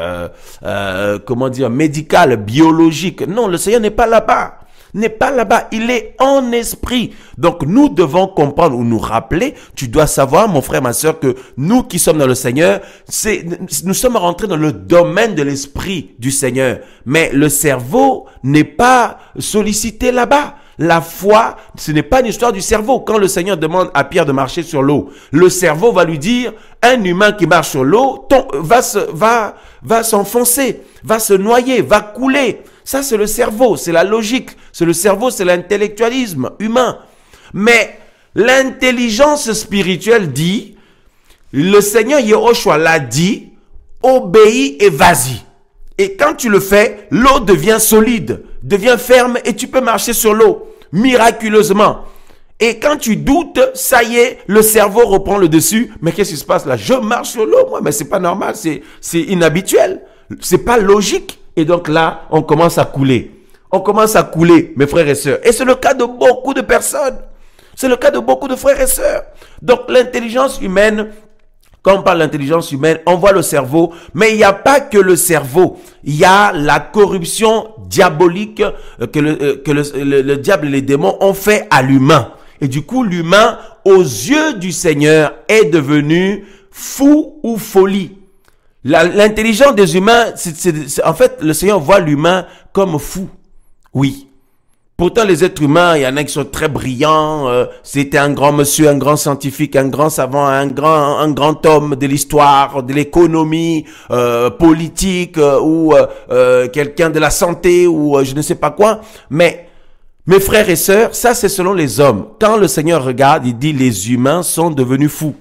Speaker 1: médical, biologique. Non, le Seigneur n'est pas là-bas. N'est pas là-bas, il est en esprit. Donc nous devons comprendre ou nous rappeler, tu dois savoir mon frère, ma soeur, que nous qui sommes dans le Seigneur, nous sommes rentrés dans le domaine de l'esprit du Seigneur. Mais le cerveau n'est pas sollicité là-bas. La foi, ce n'est pas une histoire du cerveau. Quand le Seigneur demande à Pierre de marcher sur l'eau, le cerveau va lui dire, un humain qui marche sur l'eau va s'enfoncer, va se noyer, va couler. Ça, c'est le cerveau, c'est la logique. C'est le cerveau, c'est l'intellectualisme humain. Mais l'intelligence spirituelle dit, le Seigneur Yehoshua l'a dit, obéis et vas-y. Et quand tu le fais, l'eau devient solide, devient ferme et tu peux marcher sur l'eau miraculeusement. Et quand tu doutes, ça y est, le cerveau reprend le dessus. Mais qu'est-ce qui se passe là? Je marche sur l'eau, moi, mais c'est pas normal, c'est inhabituel, c'est pas logique. Et donc là, on commence à couler. On commence à couler, mes frères et sœurs. Et c'est le cas de beaucoup de personnes. C'est le cas de beaucoup de frères et sœurs. Donc l'intelligence humaine, quand on parle d'intelligence humaine, on voit le cerveau, mais il n'y a pas que le cerveau. Il y a la corruption diabolique que le diable et les démons ont fait à l'humain. Et du coup, l'humain, aux yeux du Seigneur, est devenu fou ou folie. L'intelligence des humains, en fait, le Seigneur voit l'humain comme fou. Oui. Pourtant, les êtres humains, il y en a qui sont très brillants. C'était un grand monsieur, un grand scientifique, un grand savant, un grand homme de l'histoire, de l'économie, politique, ou quelqu'un de la santé, ou je ne sais pas quoi. Mais Mes frères et sœurs, ça c'est selon les hommes. Quand le Seigneur regarde, il dit les humains sont devenus fous.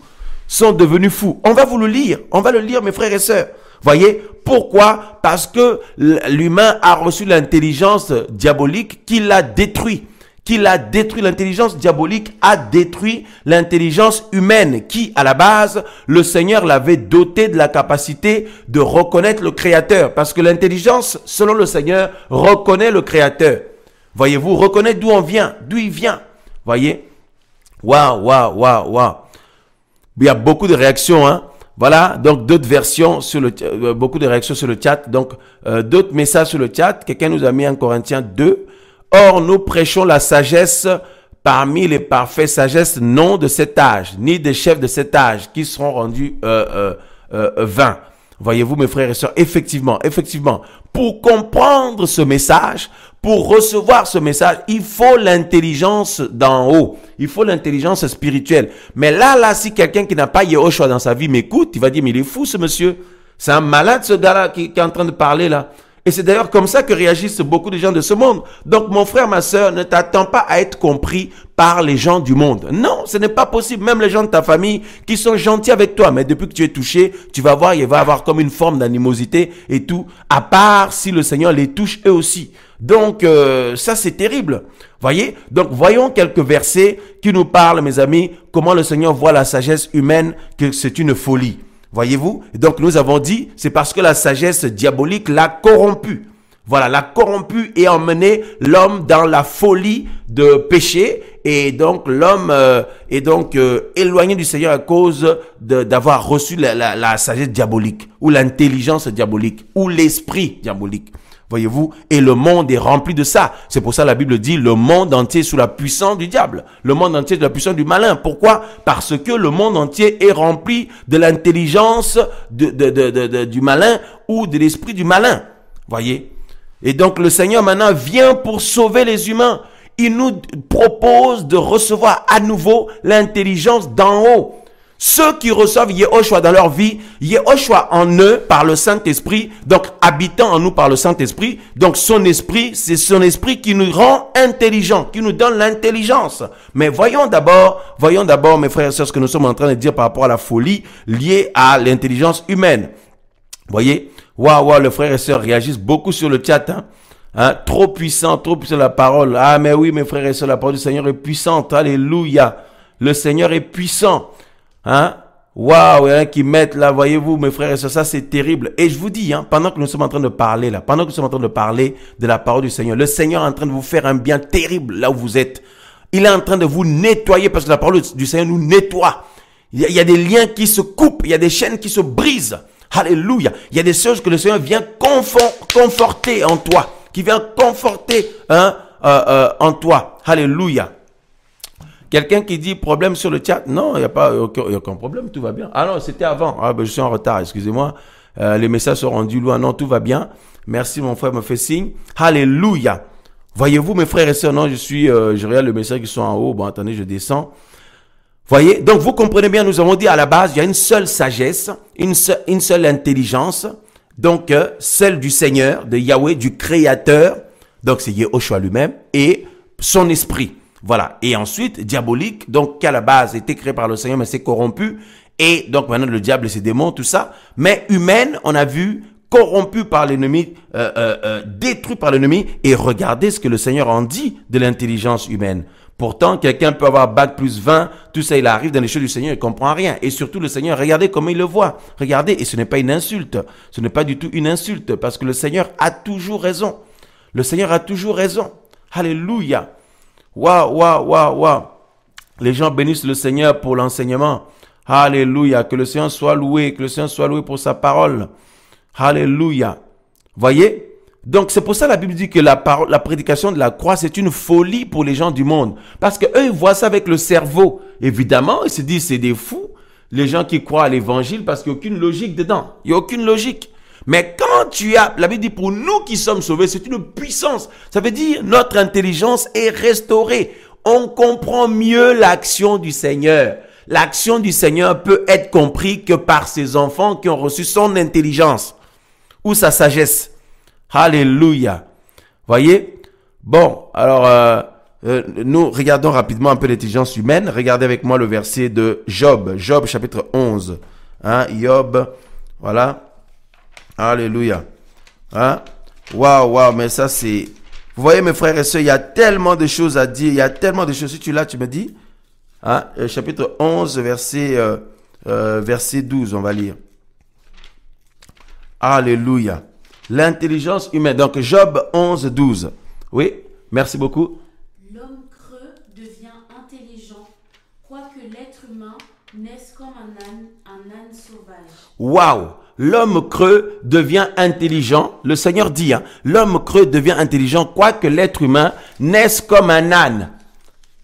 Speaker 1: Sont devenus fous. On va vous le lire. On va le lire, mes frères et sœurs. Voyez, pourquoi? Parce que l'humain a reçu l'intelligence diabolique qui l'a détruit. L'intelligence diabolique a détruit l'intelligence humaine qui, à la base, le Seigneur l'avait doté de la capacité de reconnaître le Créateur. Parce que l'intelligence, selon le Seigneur, reconnaît le Créateur. Voyez-vous, reconnaît d'où on vient, d'où il vient. Voyez? Waouh, waouh, waouh, waouh. Il y a beaucoup de réactions, hein. Voilà, donc d'autres versions sur le beaucoup de réactions sur le chat, donc d'autres messages sur le chat. Quelqu'un nous a mis en Corinthiens 2. Or, nous prêchons la sagesse parmi les parfaits sagesses, non de cet âge, ni des chefs de cet âge, qui seront rendus vains. Voyez-vous, mes frères et sœurs, effectivement, pour comprendre ce message, pour recevoir ce message, il faut l'intelligence d'en haut. Il faut l'intelligence spirituelle. Mais là, si quelqu'un qui n'a pas Yehoshua dans sa vie m'écoute, il va dire, mais il est fou ce monsieur. C'est un malade ce gars-là qui est en train de parler là. Et c'est d'ailleurs comme ça que réagissent beaucoup de gens de ce monde. Donc mon frère, ma sœur, ne t'attends pas à être compris par les gens du monde. Non, ce n'est pas possible. Même les gens de ta famille qui sont gentils avec toi, mais depuis que tu es touché, tu vas voir, il va avoir comme une forme d'animosité et tout, à part si le Seigneur les touche eux aussi. Donc ça c'est terrible. Voyez? Donc voyons quelques versets qui nous parlent, mes amis, comment le Seigneur voit la sagesse humaine, que c'est une folie. Voyez-vous? Donc nous avons dit, c'est parce que la sagesse diabolique l'a corrompu. Voilà, l'a corrompu et emmené l'homme dans la folie de péché. Et donc l'homme est donc éloigné du Seigneur à cause d'avoir reçu la sagesse diabolique, ou l'intelligence diabolique, ou l'esprit diabolique. Voyez-vous? Et le monde est rempli de ça. C'est pour ça que la Bible dit le monde entier est sous la puissance du diable. Le monde entier est sous la puissance du malin. Pourquoi? Parce que le monde entier est rempli de l'intelligence du malin ou de l'esprit du malin. Voyez? Et donc le Seigneur maintenant vient pour sauver les humains. Il nous propose de recevoir à nouveau l'intelligence d'en haut. Ceux qui reçoivent Yehoshua dans leur vie, Yehoshua en eux par le Saint-Esprit, donc habitant en nous par le Saint-Esprit, donc son esprit, c'est son esprit qui nous rend intelligents, qui nous donne l'intelligence. Mais voyons d'abord, mes frères et sœurs, ce que nous sommes en train de dire par rapport à la folie liée à l'intelligence humaine. Voyez, waouh, les frères et sœurs réagissent beaucoup sur le chat, hein, trop puissant la parole. Ah, mais oui, mes frères et sœurs, la parole du Seigneur est puissante, alléluia. Le Seigneur est puissant. Hein? Waouh, il y en a qui mettent là, voyez-vous, mes frères et sœurs, ça c'est terrible. Et je vous dis, hein, pendant que nous sommes en train de parler là, pendant que nous sommes en train de parler de la parole du Seigneur, le Seigneur est en train de vous faire un bien terrible là où vous êtes. Il est en train de vous nettoyer parce que la parole du Seigneur nous nettoie. Il y a des liens qui se coupent, il y a des chaînes qui se brisent. Alléluia. Il y a des choses que le Seigneur vient conforter en toi, qui vient conforter en toi. Alléluia. Quelqu'un qui dit problème sur le chat? Non, il n'y a pas aucun problème, tout va bien. Ah non, c'était avant. Ah ben je suis en retard, excusez-moi. Les messages sont rendus loin. Non, tout va bien. Merci, mon frère me fait signe. Alléluia. Voyez-vous, mes frères et sœurs, non, je regarde les messages qui sont en haut. Bon, attendez, je descends. Voyez, donc vous comprenez bien, nous avons dit à la base, il y a une seule sagesse, une seule intelligence. Donc, celle du Seigneur, de Yahweh, du Créateur. Donc, c'est Yehoshua lui-même et son esprit. Voilà. Et ensuite, diabolique, donc qui à la base a été créé par le Seigneur, mais c'est corrompu. Et donc maintenant, le diable et ses démons, tout ça. Mais humaine, on a vu, corrompu par l'ennemi, détruit par l'ennemi. Et regardez ce que le Seigneur en dit de l'intelligence humaine. Pourtant, quelqu'un peut avoir bac plus 20, tout ça, il arrive dans les choses du Seigneur, il ne comprend rien. Et surtout, le Seigneur, regardez comment il le voit. Regardez, et ce n'est pas une insulte. Ce n'est pas du tout une insulte, parce que le Seigneur a toujours raison. Le Seigneur a toujours raison. Alléluia. Waouh, waouh, waouh, waouh. Les gens bénissent le Seigneur pour l'enseignement. Alléluia. Que le Seigneur soit loué. Que le Seigneur soit loué pour sa parole. Alléluia. Voyez? Donc, c'est pour ça que la Bible dit que la prédication de la croix, c'est une folie pour les gens du monde. Parce qu'eux, ils voient ça avec le cerveau. Évidemment, ils se disent, c'est des fous. Les gens qui croient à l'évangile parce qu'il n'y a aucune logique dedans. Il n'y a aucune logique. Mais quand tu as, la Bible dit pour nous qui sommes sauvés, c'est une puissance. Ça veut dire notre intelligence est restaurée. On comprend mieux l'action du Seigneur. L'action du Seigneur peut être comprise que par ses enfants qui ont reçu son intelligence ou sa sagesse. Alléluia. Voyez? Bon, alors, nous regardons rapidement un peu l'intelligence humaine. Regardez avec moi le verset de Job. Job chapitre 11. Hein, Job, voilà. Alléluia. Hein? Waouh, mais ça c'est... Vous voyez mes frères et sœurs, il y a tellement de choses à dire. Il y a tellement de choses. Si tu l'as, tu me dis. Hein? Chapitre 11, verset 12, on va lire. Alléluia. L'intelligence humaine. Donc Job 11, 12. Oui, merci beaucoup.
Speaker 2: L'homme creux devient intelligent, quoique l'être humain naisse comme un âne sauvage.
Speaker 1: Waouh! L'homme creux devient intelligent. Le Seigneur dit, hein, l'homme creux devient intelligent, quoique l'être humain naisse comme un âne.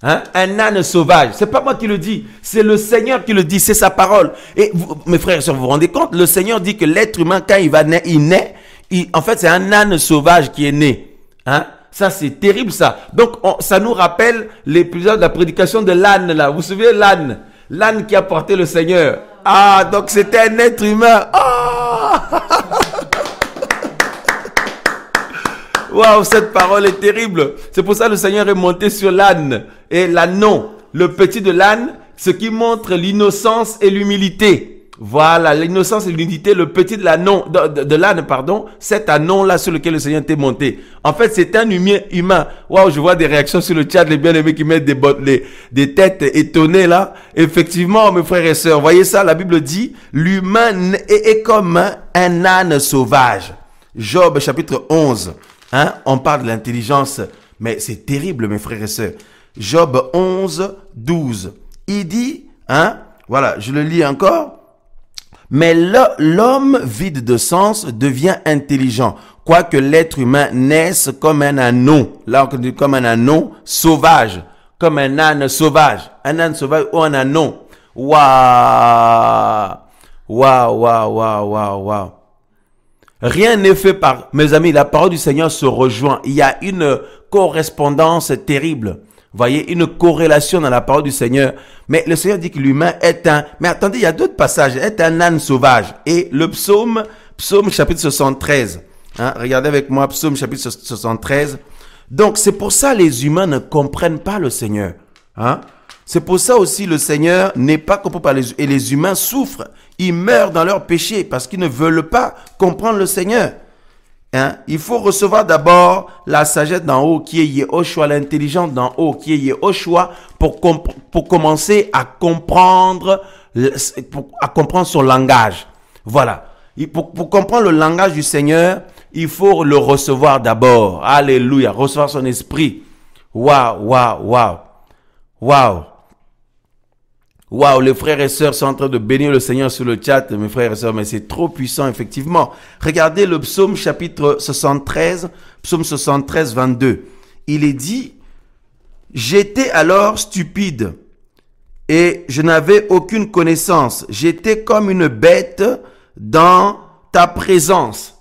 Speaker 1: Hein? Un âne sauvage. C'est pas moi qui le dis, c'est le Seigneur qui le dit, c'est sa parole. Et vous, mes frères et sœurs, vous vous rendez compte? Le Seigneur dit que l'être humain, quand il naît, en fait, c'est un âne sauvage qui est né. Hein? Ça, c'est terrible, ça. Donc, ça nous rappelle l'épisode de la prédication de l'âne, là. Vous vous souvenez, l'âne? L'âne qui a porté le Seigneur. Ah, donc c'était un être humain. Ah! Waouh, cette parole est terrible. C'est pour ça que le Seigneur est monté sur l'âne. Et l'ânon, le petit de l'âne, ce qui montre l'innocence et l'humilité. Voilà, l'innocence et l'humilité, le petit de l'ânon, de l'âne, pardon, cet anon-là sur lequel le Seigneur était monté. En fait, c'est un humain. Waouh, je vois des réactions sur le chat, les bien-aimés qui mettent des têtes étonnées là. Effectivement, mes frères et sœurs, voyez ça, la Bible dit, l'humain est comme un âne sauvage. Job, chapitre 11. Hein, on parle de l'intelligence, mais c'est terrible, mes frères et sœurs. Job 11, 12. Il dit, hein, voilà, je le lis encore. Mais l'homme vide de sens devient intelligent, quoique l'être humain naisse comme un anon. Là, on dit comme un anon sauvage, comme un âne sauvage ou un anon. Waouh, waouh, waouh, waouh, waouh, waouh. Rien n'est fait par... Mes amis, la parole du Seigneur se rejoint. Il y a une correspondance terrible. Vous voyez, une corrélation dans la parole du Seigneur. Mais le Seigneur dit que l'humain est un... Mais attendez, il y a d'autres passages. Est un âne sauvage. Et le psaume chapitre 73. Hein, regardez avec moi, psaume chapitre 73. Donc, c'est pour ça les humains ne comprennent pas le Seigneur. Hein? C'est pour ça aussi le Seigneur n'est pas compris par les... Et les humains souffrent. Ils meurent dans leur péché parce qu'ils ne veulent pas comprendre le Seigneur. Hein? Il faut recevoir d'abord la sagesse d'en haut qui est Yehoshua, l'intelligence d'en haut qui est Yehoshua pour commencer à comprendre son langage. Voilà. Pour comprendre le langage du Seigneur, il faut le recevoir d'abord. Alléluia. Recevoir son esprit. Waouh, waouh, waouh. Waouh. Waouh, les frères et sœurs sont en train de bénir le Seigneur sur le chat, mes frères et sœurs, mais c'est trop puissant, effectivement. Regardez le psaume chapitre 73, psaume 73, 22. Il est dit, « J'étais alors stupide et je n'avais aucune connaissance. J'étais comme une bête dans ta présence. »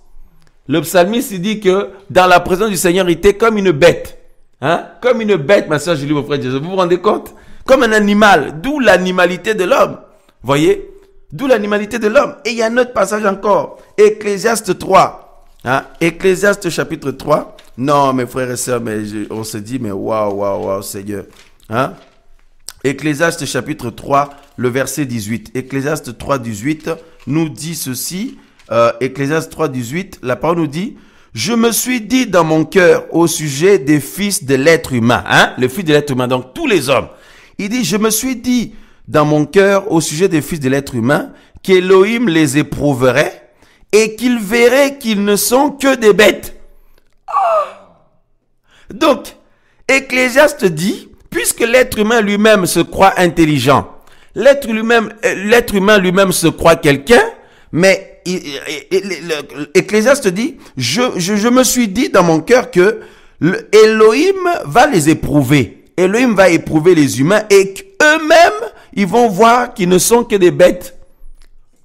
Speaker 1: Le psalmiste il dit que dans la présence du Seigneur, il était comme une bête. Hein? Comme une bête, ma soeur Julie, mon frère Jésus. Vous vous rendez compte? Comme un animal, d'où l'animalité de l'homme. Voyez? D'où l'animalité de l'homme. Et il y a un autre passage encore. Ecclésiaste 3. Hein? Ecclésiaste chapitre 3. Non, mes frères et sœurs, mais on se dit, mais waouh, waouh, waouh, Seigneur. Hein? Ecclésiaste chapitre 3, le verset 18. Ecclésiaste 3, 18 nous dit ceci. Ecclésiaste 3, 18, la parole nous dit, « Je me suis dit dans mon cœur au sujet des fils de l'être humain. » Hein? Les fils de l'être humain, donc tous les hommes. Il dit, « Je me suis dit dans mon cœur au sujet des fils de l'être humain qu'Élohim les éprouverait et qu'il verrait qu'ils ne sont que des bêtes. » Donc, Ecclésiaste dit, puisque l'être humain lui-même se croit intelligent, l'être humain lui-même se croit quelqu'un, mais Ecclésiaste dit, je me suis dit dans mon cœur que Elohim va les éprouver. Elohim va éprouver les humains et qu'eux-mêmes, ils vont voir qu'ils ne sont que des bêtes.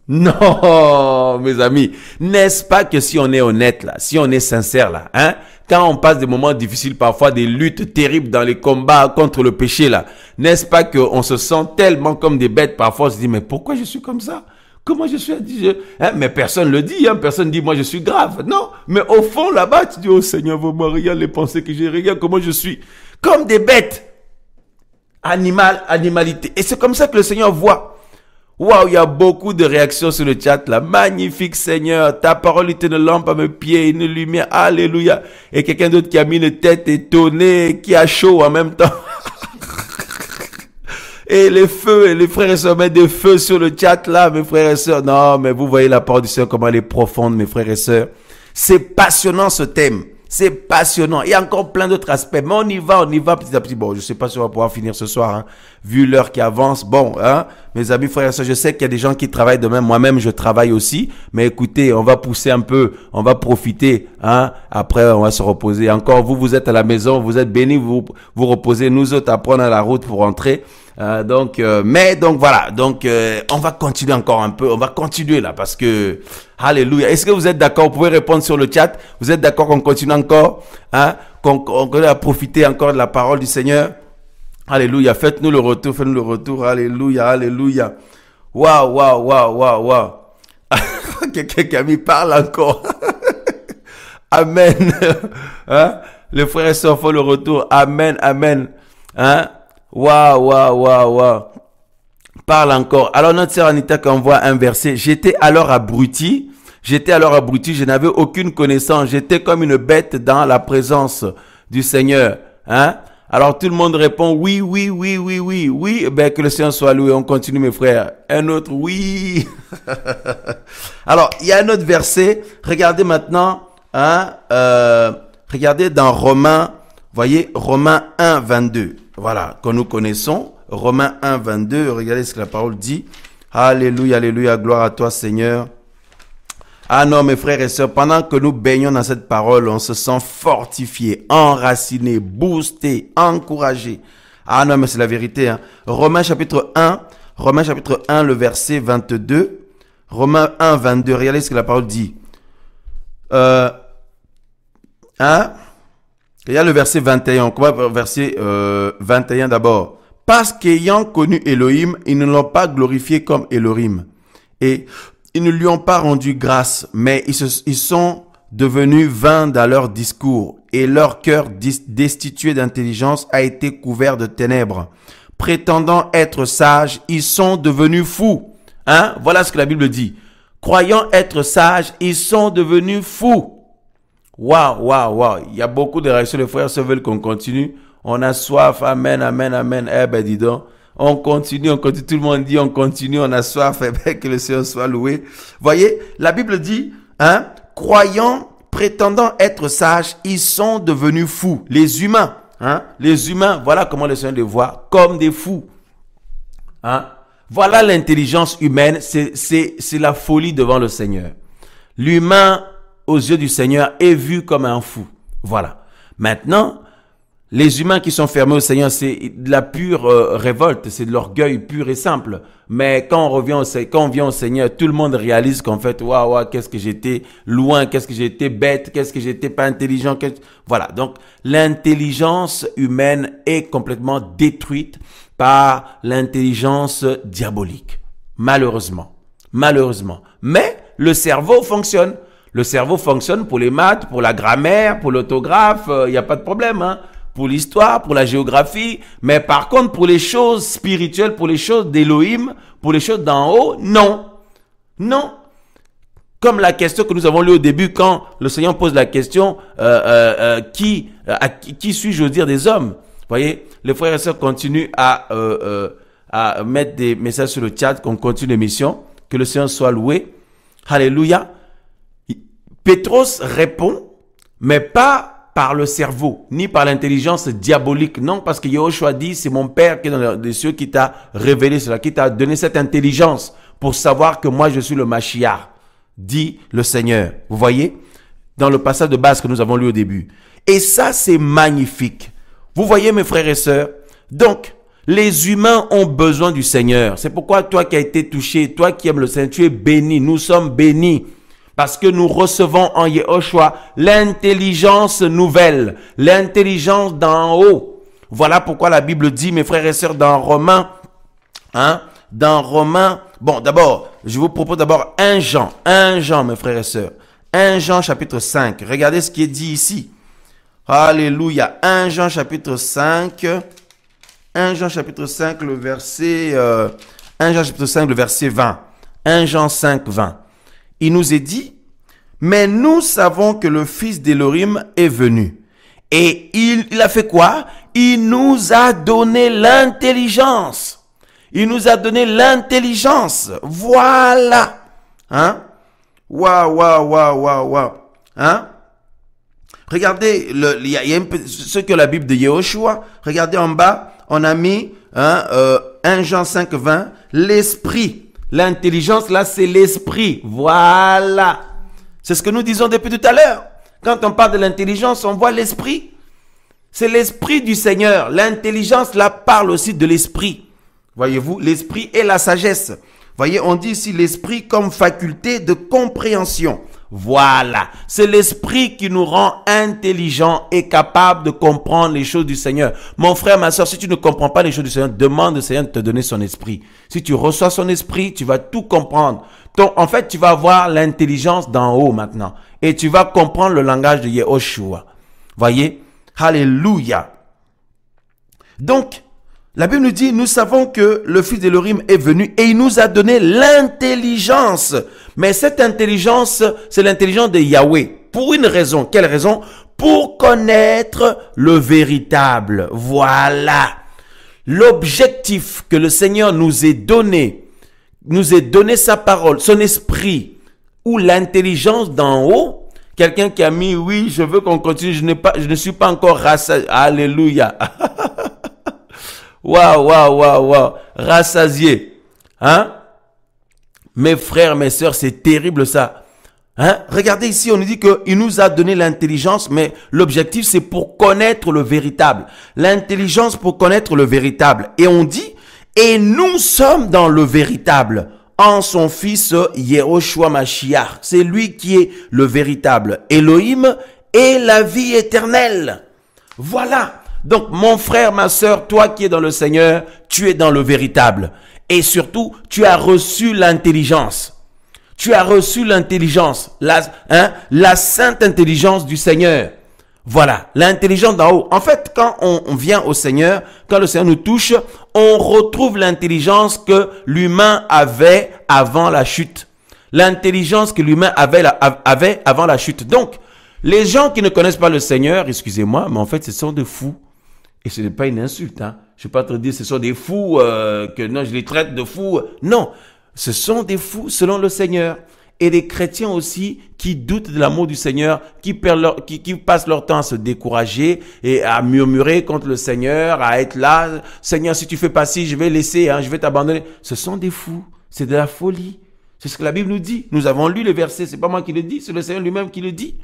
Speaker 1: Non, mes amis, n'est-ce pas que si on est honnête là, si on est sincère là, hein, quand on passe des moments difficiles, parfois des luttes terribles dans les combats contre le péché là, n'est-ce pas qu'on se sent tellement comme des bêtes, parfois on se dit, mais pourquoi je suis comme ça? Comment je suis hein? Mais personne le dit, hein? Personne dit, moi je suis grave. Non, mais au fond là-bas, tu dis, oh Seigneur, regarde les pensées que j'ai, regarde comment je suis. Comme des bêtes. Animalité. Et c'est comme ça que le Seigneur voit. Waouh, il y a beaucoup de réactions sur le chat là. Magnifique Seigneur, ta parole est une lampe à mes pieds, une lumière. Alléluia. Et quelqu'un d'autre qui a mis une tête étonnée, qui a chaud en même temps. Et les feux, et les frères et sœurs mettent des feux sur le chat là, mes frères et sœurs. Non, mais vous voyez la parole du Seigneur, comment elle est profonde, mes frères et sœurs. C'est passionnant ce thème. C'est passionnant. Il y a encore plein d'autres aspects. Mais on y va petit à petit. Bon, je sais pas si on va pouvoir finir ce soir, hein, vu l'heure qui avance. Bon, hein, mes amis, frères et sœurs, je sais qu'il y a des gens qui travaillent demain. Moi-même, je travaille aussi. Mais écoutez, on va pousser un peu. On va profiter, hein. Après, on va se reposer. Encore, vous êtes à la maison. Vous êtes bénis. Vous reposez. Nous autres, à prendre la route pour rentrer. Donc voilà. Donc, on va continuer encore un peu. On va continuer là parce que, alléluia. Est-ce que vous êtes d'accord? Vous pouvez répondre sur le chat. Vous êtes d'accord qu'on continue encore, hein? Qu'on continue à profiter encore de la parole du Seigneur? Alléluia. Faites-nous le retour. Faites-nous le retour. Alléluia. Alléluia. Waouh, waouh, waouh, waouh, waouh. Quelqu'un qui parle encore. Amen. Hein? Les frères et sœurs font le retour. Amen, amen. Hein? Waouh, waouh, waouh, waouh. Parle encore. Alors notre sœur Anita qui envoie un verset. J'étais alors abruti, je n'avais aucune connaissance. J'étais comme une bête dans la présence du Seigneur. Hein? Alors tout le monde répond oui, oui, oui, oui, oui, oui. Ben que le Seigneur soit loué. On continue mes frères. Un autre oui. Alors il y a un autre verset. Regardez maintenant. Hein? Regardez dans Romains. Voyez Romains 1, 22. Voilà, que nous connaissons. Romains 1, 22. Regardez ce que la parole dit. Alléluia, alléluia. Gloire à toi, Seigneur. Ah non, mes frères et sœurs, pendant que nous baignons dans cette parole, on se sent fortifié, enraciné, boosté, encouragé. Ah non, mais c'est la vérité, hein. Romains chapitre 1, le verset 22. Romains 1, 22. Regardez ce que la parole dit. Hein? Il y a le verset 21, on commence par verset 21 d'abord. Parce qu'ayant connu Elohim, ils ne l'ont pas glorifié comme Elohim. Et ils ne lui ont pas rendu grâce, mais ils sont devenus vains dans leur discours. Et leur cœur destitué d'intelligence a été couvert de ténèbres. Prétendant être sages, ils sont devenus fous. Hein? Voilà ce que la Bible dit. Croyant être sages, ils sont devenus fous. Waouh, waouh, waouh. Il y a beaucoup de réactions. Les frères se veulent qu'on continue. On a soif. Amen, amen, amen. Eh ben, dis donc. On continue. Tout le monde dit on continue. On a soif. Eh ben, que le Seigneur soit loué. Voyez, la Bible dit, hein, croyant, prétendant être sages, ils sont devenus fous. Les humains, hein, les humains, voilà comment le Seigneur les voit, comme des fous. Hein. Voilà l'intelligence humaine. C'est la folie devant le Seigneur. L'humain, aux yeux du Seigneur, est vu comme un fou. Voilà. Maintenant, les humains qui sont fermés au Seigneur, c'est de la pure révolte, c'est de l'orgueil pur et simple. Mais quand on vient au Seigneur, tout le monde réalise qu'en fait, waouh, qu'est-ce que j'étais loin, qu'est-ce que j'étais bête, qu'est-ce que j'étais pas intelligent. Voilà. Donc, l'intelligence humaine est complètement détruite par l'intelligence diabolique. Malheureusement. Malheureusement. Mais le cerveau fonctionne. Le cerveau fonctionne pour les maths, pour la grammaire, pour l'autographe, il n'y a pas de problème, hein. Pour l'histoire, pour la géographie. Mais par contre, pour les choses spirituelles, pour les choses d'Elohim, pour les choses d'en haut, non. Non. Comme la question que nous avons lue au début, quand le Seigneur pose la question, qui suis-je au dire des hommes? Vous voyez, les frères et sœurs continuent à mettre des messages sur le chat, qu'on continue l'émission, que le Seigneur soit loué. Alléluia. Pétros répond, mais pas par le cerveau, ni par l'intelligence diabolique. Non, parce que Yahushua dit, c'est mon Père qui est dans les cieux qui t'a révélé cela, qui t'a donné cette intelligence pour savoir que moi je suis le Mashiach, dit le Seigneur. Vous voyez, dans le passage de base que nous avons lu au début. Et ça, c'est magnifique. Vous voyez, mes frères et sœurs, donc, les humains ont besoin du Seigneur. C'est pourquoi toi qui as été touché, toi qui aimes le Seigneur, tu es béni. Nous sommes bénis. Parce que nous recevons en Yahushua l'intelligence nouvelle, l'intelligence d'en haut. Voilà pourquoi la Bible dit, mes frères et sœurs, dans Romains, hein, dans Romains, bon, d'abord, je vous propose d'abord 1 Jean, mes frères et sœurs. 1 Jean chapitre 5. Regardez ce qui est dit ici. Alléluia. 1 Jean chapitre 5. 1 Jean chapitre 5, le verset 1 Jean chapitre 5, le verset 20. 1 Jean 5, 20. Il nous est dit, mais nous savons que le Fils d'Élohim est venu. Et il a fait quoi? Il nous a donné l'intelligence. Il nous a donné l'intelligence. Voilà. Hein? Waouh. Hein? Regardez, il y a ce que la Bible de Yehoshua. Regardez en bas, on a mis 1 Jean 5, 20, l'esprit. L'intelligence, là, c'est l'esprit. Voilà. C'est ce que nous disons depuis tout à l'heure. Quand on parle de l'intelligence, on voit l'esprit. C'est l'esprit du Seigneur. L'intelligence, là, parle aussi de l'esprit. Voyez-vous, l'esprit et la sagesse. Voyez, on dit ici l'esprit comme faculté de compréhension. Voilà, c'est l'esprit qui nous rend intelligents et capables de comprendre les choses du Seigneur. Mon frère, ma soeur, si tu ne comprends pas les choses du Seigneur, demande au Seigneur de te donner son esprit. Si tu reçois son esprit, tu vas tout comprendre. En fait, tu vas avoir l'intelligence d'en haut maintenant. Et tu vas comprendre le langage de Yehoshua. Voyez? Alléluia. Donc, la Bible nous dit, nous savons que le Fils d'Élohim est venu et il nous a donné l'intelligence. Mais cette intelligence, c'est l'intelligence de Yahweh. Pour une raison. Quelle raison? Pour connaître le véritable. Voilà. L'objectif que le Seigneur nous ait donné sa parole, son esprit, ou l'intelligence d'en haut. Quelqu'un qui a mis, oui, je veux qu'on continue, je ne suis pas encore rassasié. Alléluia. Waouh. Rassasié. Hein? Mes frères, mes sœurs, c'est terrible ça. Hein? Regardez ici, on nous dit qu'il nous a donné l'intelligence, mais l'objectif c'est pour connaître le véritable. L'intelligence pour connaître le véritable. Et on dit, et nous sommes dans le véritable, en son fils Yehoshua Mashiach. C'est lui qui est le véritable. Elohim et la vie éternelle. Voilà. Donc, mon frère, ma sœur, toi qui es dans le Seigneur, tu es dans le véritable. Et surtout, tu as reçu l'intelligence. Tu as reçu l'intelligence, la sainte intelligence du Seigneur. Voilà, l'intelligence d'en haut. En fait, quand on vient au Seigneur, quand le Seigneur nous touche, on retrouve l'intelligence que l'humain avait avant la chute. L'intelligence que l'humain avait avant la chute. Donc, les gens qui ne connaissent pas le Seigneur, excusez-moi, mais en fait, ce sont des fous. Et ce n'est pas une insulte. Hein. Je ne vais pas te dire ce sont des fous, que non, je les traite de fous. Non, ce sont des fous selon le Seigneur. Et des chrétiens aussi qui doutent de l'amour du Seigneur, qui passent leur temps à se décourager et à murmurer contre le Seigneur, à être là. Seigneur, si tu fais pas ci, je vais laisser, je vais t'abandonner. Ce sont des fous. C'est de la folie. C'est ce que la Bible nous dit. Nous avons lu le verset. C'est pas moi qui le dis, c'est le Seigneur lui-même qui le dit.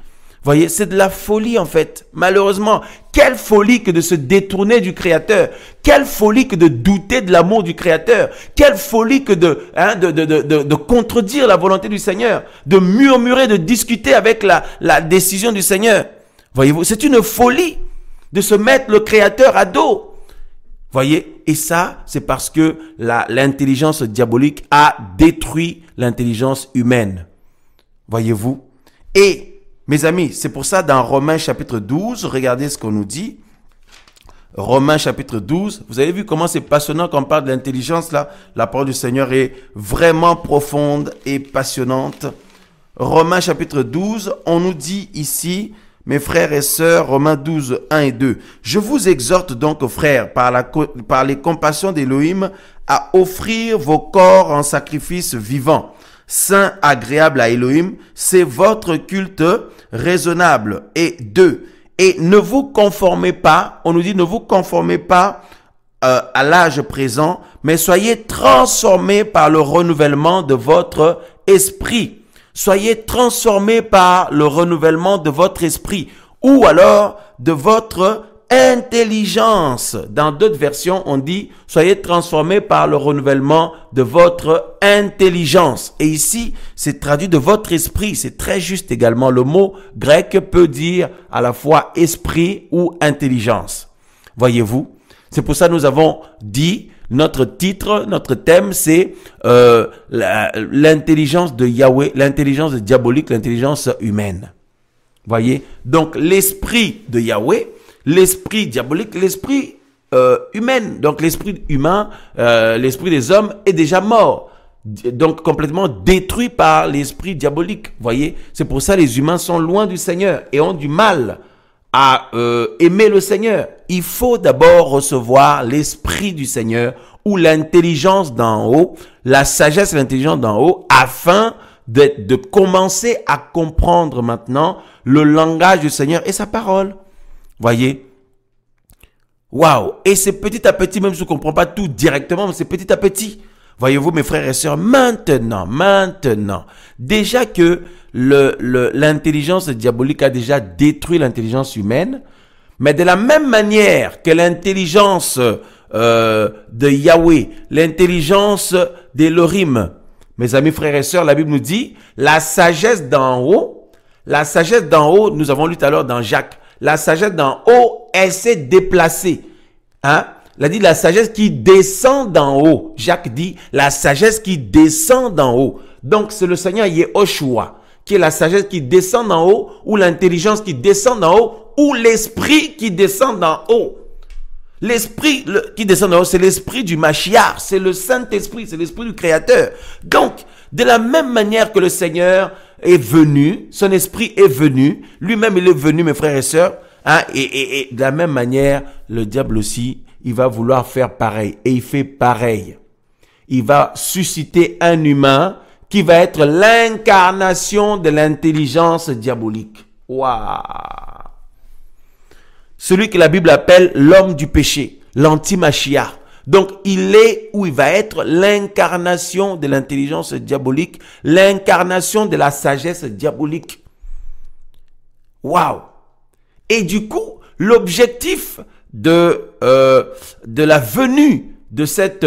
Speaker 1: Voyez, c'est de la folie en fait. Malheureusement, quelle folie que de se détourner du Créateur. Quelle folie que de douter de l'amour du Créateur. Quelle folie que de contredire la volonté du Seigneur. De murmurer, de discuter avec la décision du Seigneur. Voyez-vous, c'est une folie de se mettre le Créateur à dos. Voyez, et ça, c'est parce que l'intelligence diabolique a détruit l'intelligence humaine. Voyez-vous. Et mes amis, c'est pour ça dans Romains chapitre 12, regardez ce qu'on nous dit. Romains chapitre 12, vous avez vu comment c'est passionnant quand on parle de l'intelligence là. La parole du Seigneur est vraiment profonde et passionnante. Romains chapitre 12, on nous dit ici, mes frères et sœurs, Romains 12, 1 et 2. Je vous exhorte donc, frères, par les compassions d'Élohim, à offrir vos corps en sacrifice vivant, saint, agréable à Elohim, c'est votre culte raisonnable. Et 2. Et ne vous conformez pas, on nous dit ne vous conformez pas à l'âge présent, mais soyez transformés par le renouvellement de votre esprit. Soyez transformés par le renouvellement de votre esprit ou alors de votre intelligence. Dans d'autres versions, on dit « Soyez transformés par le renouvellement de votre intelligence ». Et ici, c'est traduit de votre esprit. C'est très juste également. Le mot grec peut dire à la fois esprit ou intelligence. Voyez-vous? C'est pour ça que nous avons dit, notre titre, notre thème, c'est l'intelligence de Yahweh, l'intelligence diabolique, l'intelligence humaine. Voyez? Donc, l'esprit de Yahweh, l'esprit diabolique, l'esprit humain. Donc, l'esprit humain, l'esprit des hommes est déjà mort. Donc, complètement détruit par l'esprit diabolique. Voyez? C'est pour ça que les humains sont loin du Seigneur et ont du mal à aimer le Seigneur. Il faut d'abord recevoir l'esprit du Seigneur ou l'intelligence d'en haut, la sagesse et l'intelligence d'en haut, afin de commencer à comprendre maintenant le langage du Seigneur et sa parole. Voyez? Waouh! Et c'est petit à petit, même si on ne comprend pas tout directement, mais c'est petit à petit. Voyez-vous, mes frères et sœurs, maintenant, déjà que l'intelligence diabolique a déjà détruit l'intelligence humaine, mais de la même manière que l'intelligence de Yahweh, l'intelligence d'Elohim, mes amis frères et sœurs, la Bible nous dit, la sagesse d'en haut, nous avons lu tout à l'heure dans Jacques, la sagesse d'en haut, elle s'est déplacée. Hein? Il a dit la sagesse qui descend d'en haut. Jacques dit la sagesse qui descend d'en haut. Donc c'est le Seigneur Yehoshua qui est la sagesse qui descend d'en haut, ou l'intelligence qui descend d'en haut, ou l'esprit qui descend d'en haut. L'esprit qui descend d'en haut, c'est l'esprit du Mashiach, c'est le Saint-Esprit, c'est l'esprit du Créateur. Donc, de la même manière que le Seigneur est venu, son esprit est venu, lui-même il est venu, mes frères et sœurs, hein, et de la même manière, le diable aussi, il va vouloir faire pareil, et il fait pareil. Il va susciter un humain qui va être l'incarnation de l'intelligence diabolique. Waouh! Celui que la Bible appelle l'homme du péché, l'anti-Mashiach. Donc, il est ou il va être l'incarnation de l'intelligence diabolique, l'incarnation de la sagesse diabolique. Waouh! Et du coup, l'objectif de la venue de cet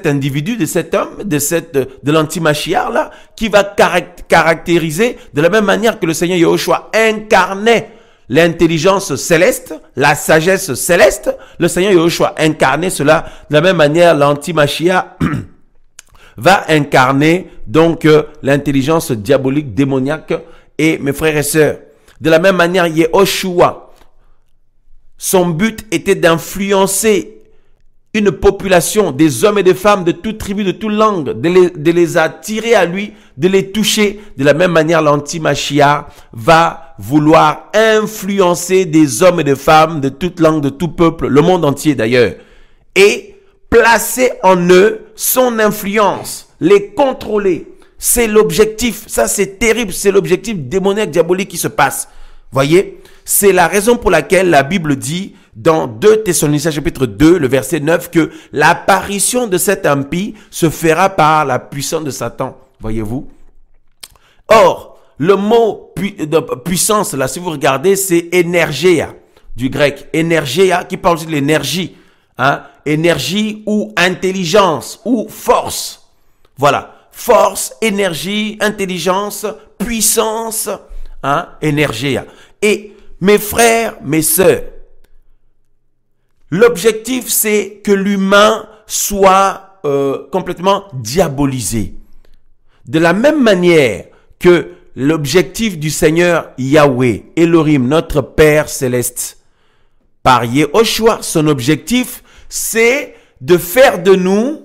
Speaker 1: individu, de cet homme, de l'anti-Mashiach là, qui va caractériser de la même manière que le Seigneur Yehoshua incarnait l'intelligence céleste, la sagesse céleste, le Seigneur Yehoshua incarnait cela. De la même manière, l'anti-Mashiach va incarner donc l'intelligence diabolique, démoniaque. Et mes frères et sœurs, de la même manière, Yehoshua, son but était d'influencer une population, des hommes et des femmes de toute tribu, de toute langue, de les attirer à lui, de les toucher. De la même manière, l'anti-Mashiach va vouloir influencer des hommes et des femmes de toute langue, de tout peuple, le monde entier d'ailleurs, et placer en eux son influence, les contrôler. C'est l'objectif, ça c'est terrible, c'est l'objectif démoniaque, diabolique qui se passe. Voyez, c'est la raison pour laquelle la Bible dit dans 2 Thessaloniciens chapitre 2, le verset 9, que l'apparition de cet impie se fera par la puissance de Satan. Voyez-vous? Or, le mot de puissance, là, si vous regardez, c'est énergia, du grec. Énergia, qui parle aussi de l'énergie. Hein? Énergie ou intelligence ou force. Voilà. Force, énergie, intelligence, puissance, hein? Énergia. Et mes frères, mes sœurs, l'objectif, c'est que l'humain soit complètement diabolisé. De la même manière que l'objectif du Seigneur Yahweh, Elohim, notre Père céleste, par Yehoshua, son objectif, c'est de faire de nous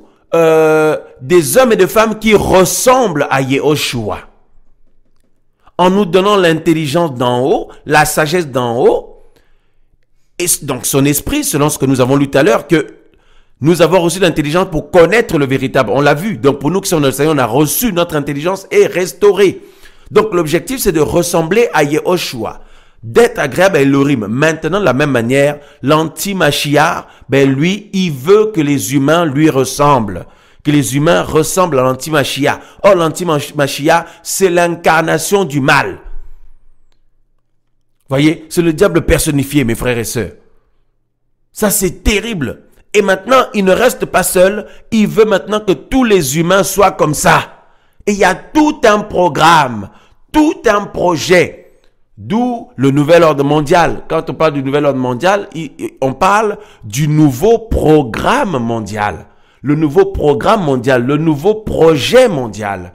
Speaker 1: des hommes et des femmes qui ressemblent à Yehoshua. En nous donnant l'intelligence d'en haut, la sagesse d'en haut, et donc son esprit, selon ce que nous avons lu tout à l'heure, que nous avons reçu l'intelligence pour connaître le véritable. On l'a vu. Donc pour nous qui sommes dans le Seigneur, on a reçu notre intelligence et restaurée. Donc l'objectif, c'est de ressembler à Yehoshua, d'être agréable à Elohim. Maintenant, de la même manière, l'anti-Mashiach, lui, il veut que les humains lui ressemblent. Que les humains ressemblent à l'anti-Mashiach. Or, l'anti-Mashiach, c'est l'incarnation du mal. Voyez, c'est le diable personnifié, mes frères et sœurs. Ça, c'est terrible. Et maintenant, il ne reste pas seul. Il veut maintenant que tous les humains soient comme ça. Et il y a tout un programme, tout un projet. D'où le nouvel ordre mondial. Quand on parle du nouvel ordre mondial, on parle du nouveau programme mondial. Le nouveau programme mondial, le nouveau projet mondial.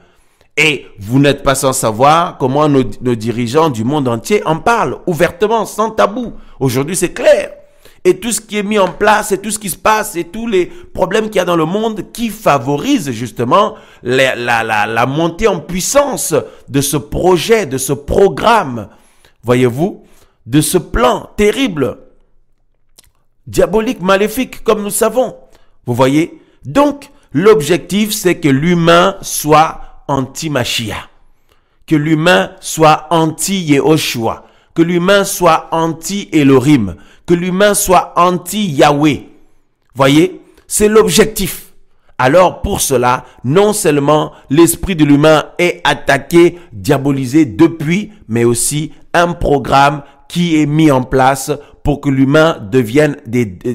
Speaker 1: Et vous n'êtes pas sans savoir comment nos dirigeants du monde entier en parlent ouvertement, sans tabou. Aujourd'hui, c'est clair. Et tout ce qui est mis en place et tout ce qui se passe et tous les problèmes qu'il y a dans le monde qui favorisent justement la montée en puissance de ce projet, de ce programme, voyez-vous, de ce plan terrible, diabolique, maléfique, comme nous savons. Vous voyez? Donc, l'objectif, c'est que l'humain soit anti-Mashiach, que l'humain soit anti-Yehoshua, que l'humain soit anti-Elohim, que l'humain soit anti-Yahweh. Voyez, c'est l'objectif. Alors pour cela, non seulement l'esprit de l'humain est attaqué, diabolisé depuis, mais aussi un programme qui est mis en place pour que l'humain devienne que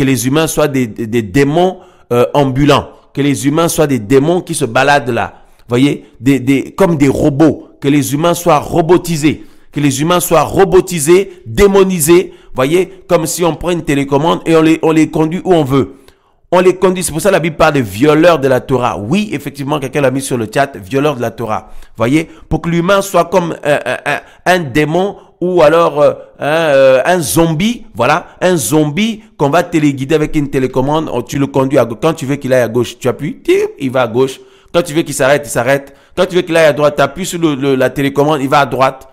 Speaker 1: les humains soient des démons ambulants, que les humains soient des démons qui se baladent là. Voyez, comme des robots, que les humains soient robotisés. Que les humains soient robotisés, démonisés, voyez, comme si on prend une télécommande et on les conduit où on veut. On les conduit, c'est pour ça que la Bible parle de violeurs de la Torah. Oui, effectivement, quelqu'un l'a mis sur le chat, violeurs de la Torah. Voyez, pour que l'humain soit comme un démon ou alors un zombie, voilà, un zombie qu'on va téléguider avec une télécommande, tu le conduis à gauche. Quand tu veux qu'il aille à gauche, tu appuies, il va à gauche. Quand tu veux qu'il s'arrête, il s'arrête. Quand tu veux qu'il aille à droite, tu appuies sur la télécommande, il va à droite.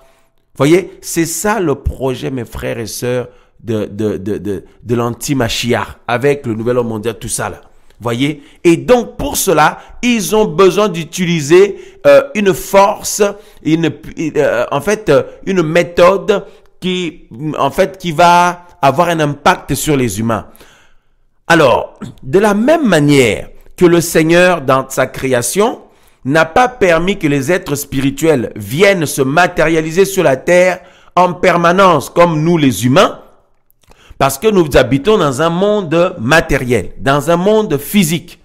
Speaker 1: Voyez, c'est ça le projet, mes frères et sœurs, de l'anti-Mashiach, avec le nouvel ordre mondial, tout ça là. Voyez, et donc pour cela, ils ont besoin d'utiliser une force, une méthode qui va avoir un impact sur les humains. Alors, de la même manière que le Seigneur, dans sa création, n'a pas permis que les êtres spirituels viennent se matérialiser sur la terre en permanence comme nous les humains, parce que nous habitons dans un monde matériel, dans un monde physique.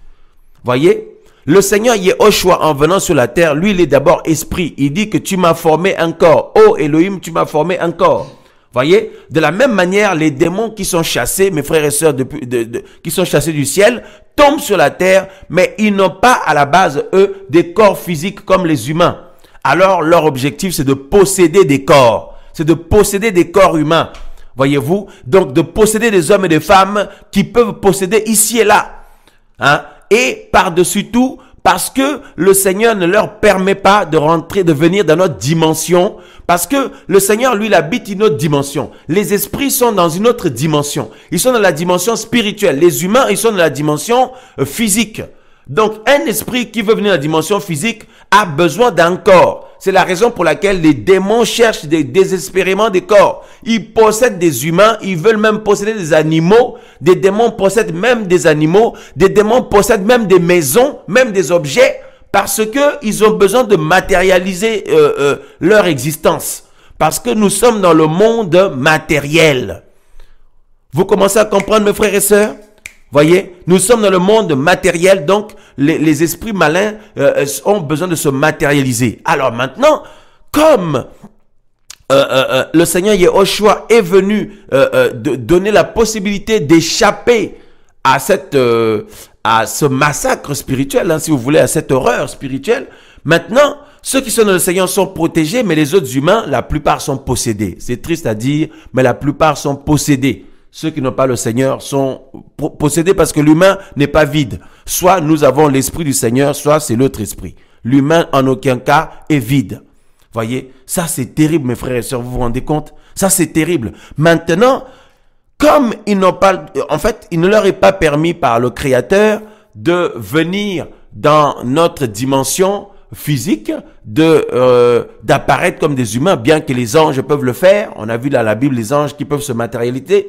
Speaker 1: Voyez, le Seigneur Yehoshua, en venant sur la terre, lui, il est d'abord esprit. Il dit que tu m'as formé un corps. Oh Elohim, tu m'as formé un corps. Voyez, de la même manière, les démons qui sont chassés, mes frères et sœurs, qui sont chassés du ciel, tombent sur la terre, mais ils n'ont pas à la base, eux, des corps physiques comme les humains. Alors, leur objectif, c'est de posséder des corps. C'est de posséder des corps humains. Voyez-vous? Donc, de posséder des hommes et des femmes qui peuvent posséder ici et là. Hein? Et par-dessus tout, parce que le Seigneur ne leur permet pas de rentrer, de venir dans notre dimension. Parce que le Seigneur, lui, il habite une autre dimension. Les esprits sont dans une autre dimension. Ils sont dans la dimension spirituelle. Les humains, ils sont dans la dimension physique. Donc, un esprit qui veut venir dans la dimension physique a besoin d'un corps. C'est la raison pour laquelle les démons cherchent désespérément des corps. Ils possèdent des humains, ils veulent même posséder des animaux. Des démons possèdent même des animaux. Des démons possèdent même des maisons, même des objets, parce que ils ont besoin de matérialiser leur existence. Parce que nous sommes dans le monde matériel. Vous commencez à comprendre, mes frères et sœurs? Voyez, nous sommes dans le monde matériel, donc les esprits malins ont besoin de se matérialiser. Alors maintenant, comme le Seigneur Yehoshua est venu donner la possibilité d'échapper à ce massacre spirituel, hein, si vous voulez, à cette horreur spirituelle, maintenant, ceux qui sont dans le Seigneur sont protégés, mais les autres humains, la plupart sont possédés. C'est triste à dire, mais la plupart sont possédés. Ceux qui n'ont pas le Seigneur sont possédés parce que l'humain n'est pas vide. Soit nous avons l'esprit du Seigneur, soit c'est l'autre esprit. L'humain, en aucun cas, est vide. Voyez, ça c'est terrible, mes frères et sœurs, vous vous rendez compte? Ça c'est terrible. Maintenant, comme ils n'ont pas, en fait, il ne leur est pas permis par le Créateur de venir dans notre dimension physique, d'apparaître comme des humains, bien que les anges peuvent le faire. On a vu dans la Bible les anges qui peuvent se matérialiser,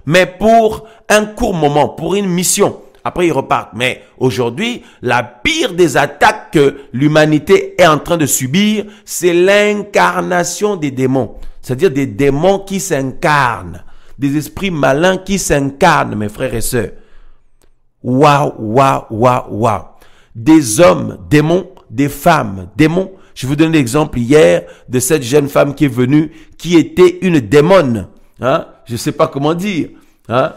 Speaker 1: mais pour un court moment, pour une mission. Après, ils repartent. Mais aujourd'hui, la pire des attaques que l'humanité est en train de subir, c'est l'incarnation des démons. C'est-à-dire des démons qui s'incarnent. Des esprits malins qui s'incarnent, mes frères et sœurs. Waouh, waouh, waouh, waouh. Des hommes, démons, des femmes, démons. Je vous donne l'exemple hier de cette jeune femme qui est venue, qui était une démone. Hein? Je ne sais pas comment dire. Hein?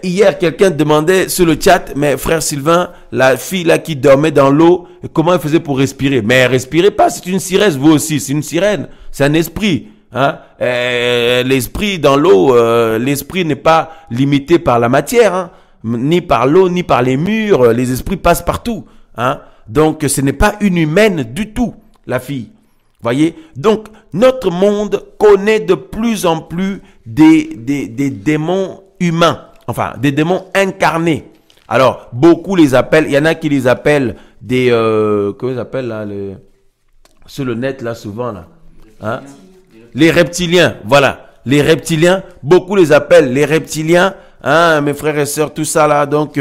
Speaker 1: Hier, quelqu'un demandait sur le chat, mais frère Sylvain, la fille là qui dormait dans l'eau, comment elle faisait pour respirer? Mais elle respirait pas, c'est une sirène, vous aussi, c'est une sirène, c'est un esprit. Hein? L'esprit dans l'eau, l'esprit n'est pas limité par la matière, hein? Ni par l'eau, ni par les murs, les esprits passent partout. Hein? Donc ce n'est pas une humaine du tout, la fille. Voyez? Donc notre monde connaît de plus en plus des démons humains. Enfin, des démons incarnés. Alors, beaucoup les appellent, il y en a qui les appellent des, comment ils appellent là, sur le net là, souvent là. Hein? Les reptiliens, voilà. Les reptiliens, beaucoup les appellent les reptiliens, hein, mes frères et sœurs, tout ça là. Donc,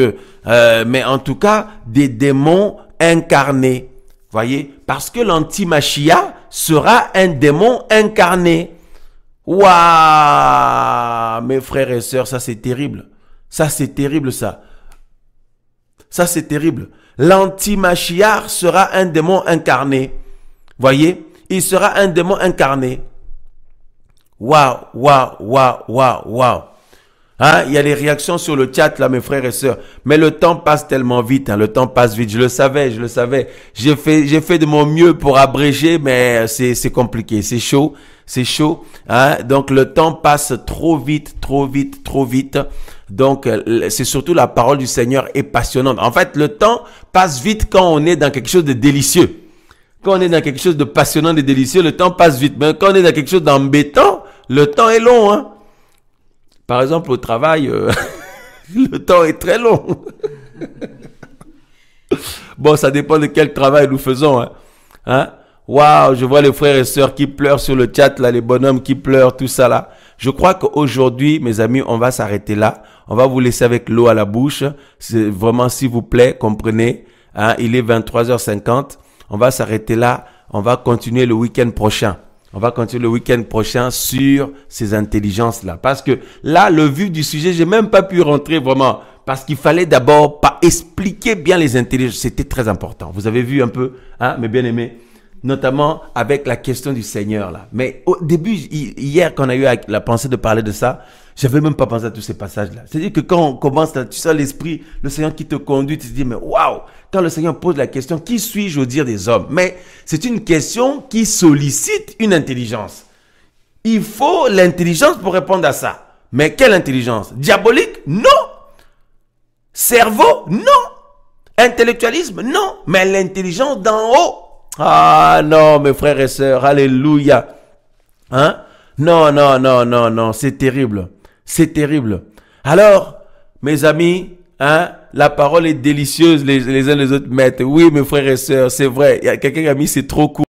Speaker 1: mais en tout cas, des démons incarnés. Voyez? Parce que l'anti-machia sera un démon incarné. Waouh, mes frères et sœurs, ça c'est terrible. Ça c'est terrible ça. Ça c'est terrible. L'anti-Mashiach sera un démon incarné. Voyez? Il sera un démon incarné. Waouh, waouh, waouh, waouh, waouh. Hein? Il y a les réactions sur le chat là, mes frères et sœurs. Mais le temps passe tellement vite. Hein? Le temps passe vite. Je le savais, je le savais. J'ai fait de mon mieux pour abréger, mais c'est compliqué. C'est chaud. C'est chaud. Hein? Donc le temps passe trop vite, trop vite, trop vite. Donc c'est surtout la parole du Seigneur est passionnante. En fait, le temps passe vite quand on est dans quelque chose de délicieux. Quand on est dans quelque chose de passionnant, de délicieux, le temps passe vite. Mais quand on est dans quelque chose d'embêtant, le temps est long. Hein? Par exemple, au travail, le temps est très long. Bon, ça dépend de quel travail nous faisons. Hein? Hein? Waouh, je vois les frères et sœurs qui pleurent sur le chat, là, les bonhommes qui pleurent, tout ça là. Je crois qu'aujourd'hui, mes amis, on va s'arrêter là. On va vous laisser avec l'eau à la bouche. C'est vraiment, s'il vous plaît, comprenez. Hein? Il est 23h50. On va s'arrêter là. On va continuer le week-end prochain. On va continuer le week-end prochain sur ces intelligences-là. Parce que là, le vif du sujet, j'ai même pas pu rentrer vraiment. Parce qu'il fallait d'abord pas expliquer bien les intelligences. C'était très important. Vous avez vu un peu, hein, mes bien-aimés, notamment avec la question du Seigneur là. Mais au début, hier, quand on a eu la pensée de parler de ça, j'avais même pas pensé à tous ces passages-là. C'est-à-dire que quand on commence, tu sens l'esprit, le Seigneur qui te conduit, tu te dis, mais waouh! Quand le Seigneur pose la question, qui suis-je au dire des hommes? Mais c'est une question qui sollicite une intelligence. Il faut l'intelligence pour répondre à ça. Mais quelle intelligence? Diabolique? Non. Cerveau? Non. Intellectualisme? Non. Mais l'intelligence d'en haut? Ah non, mes frères et sœurs, alléluia. Hein? Non, non, non, non, non, c'est terrible. C'est terrible. Alors, mes amis, hein, la parole est délicieuse, les uns les autres mettent. Oui, mes frères et sœurs, c'est vrai. Il y a quelqu'un qui a mis, c'est trop court.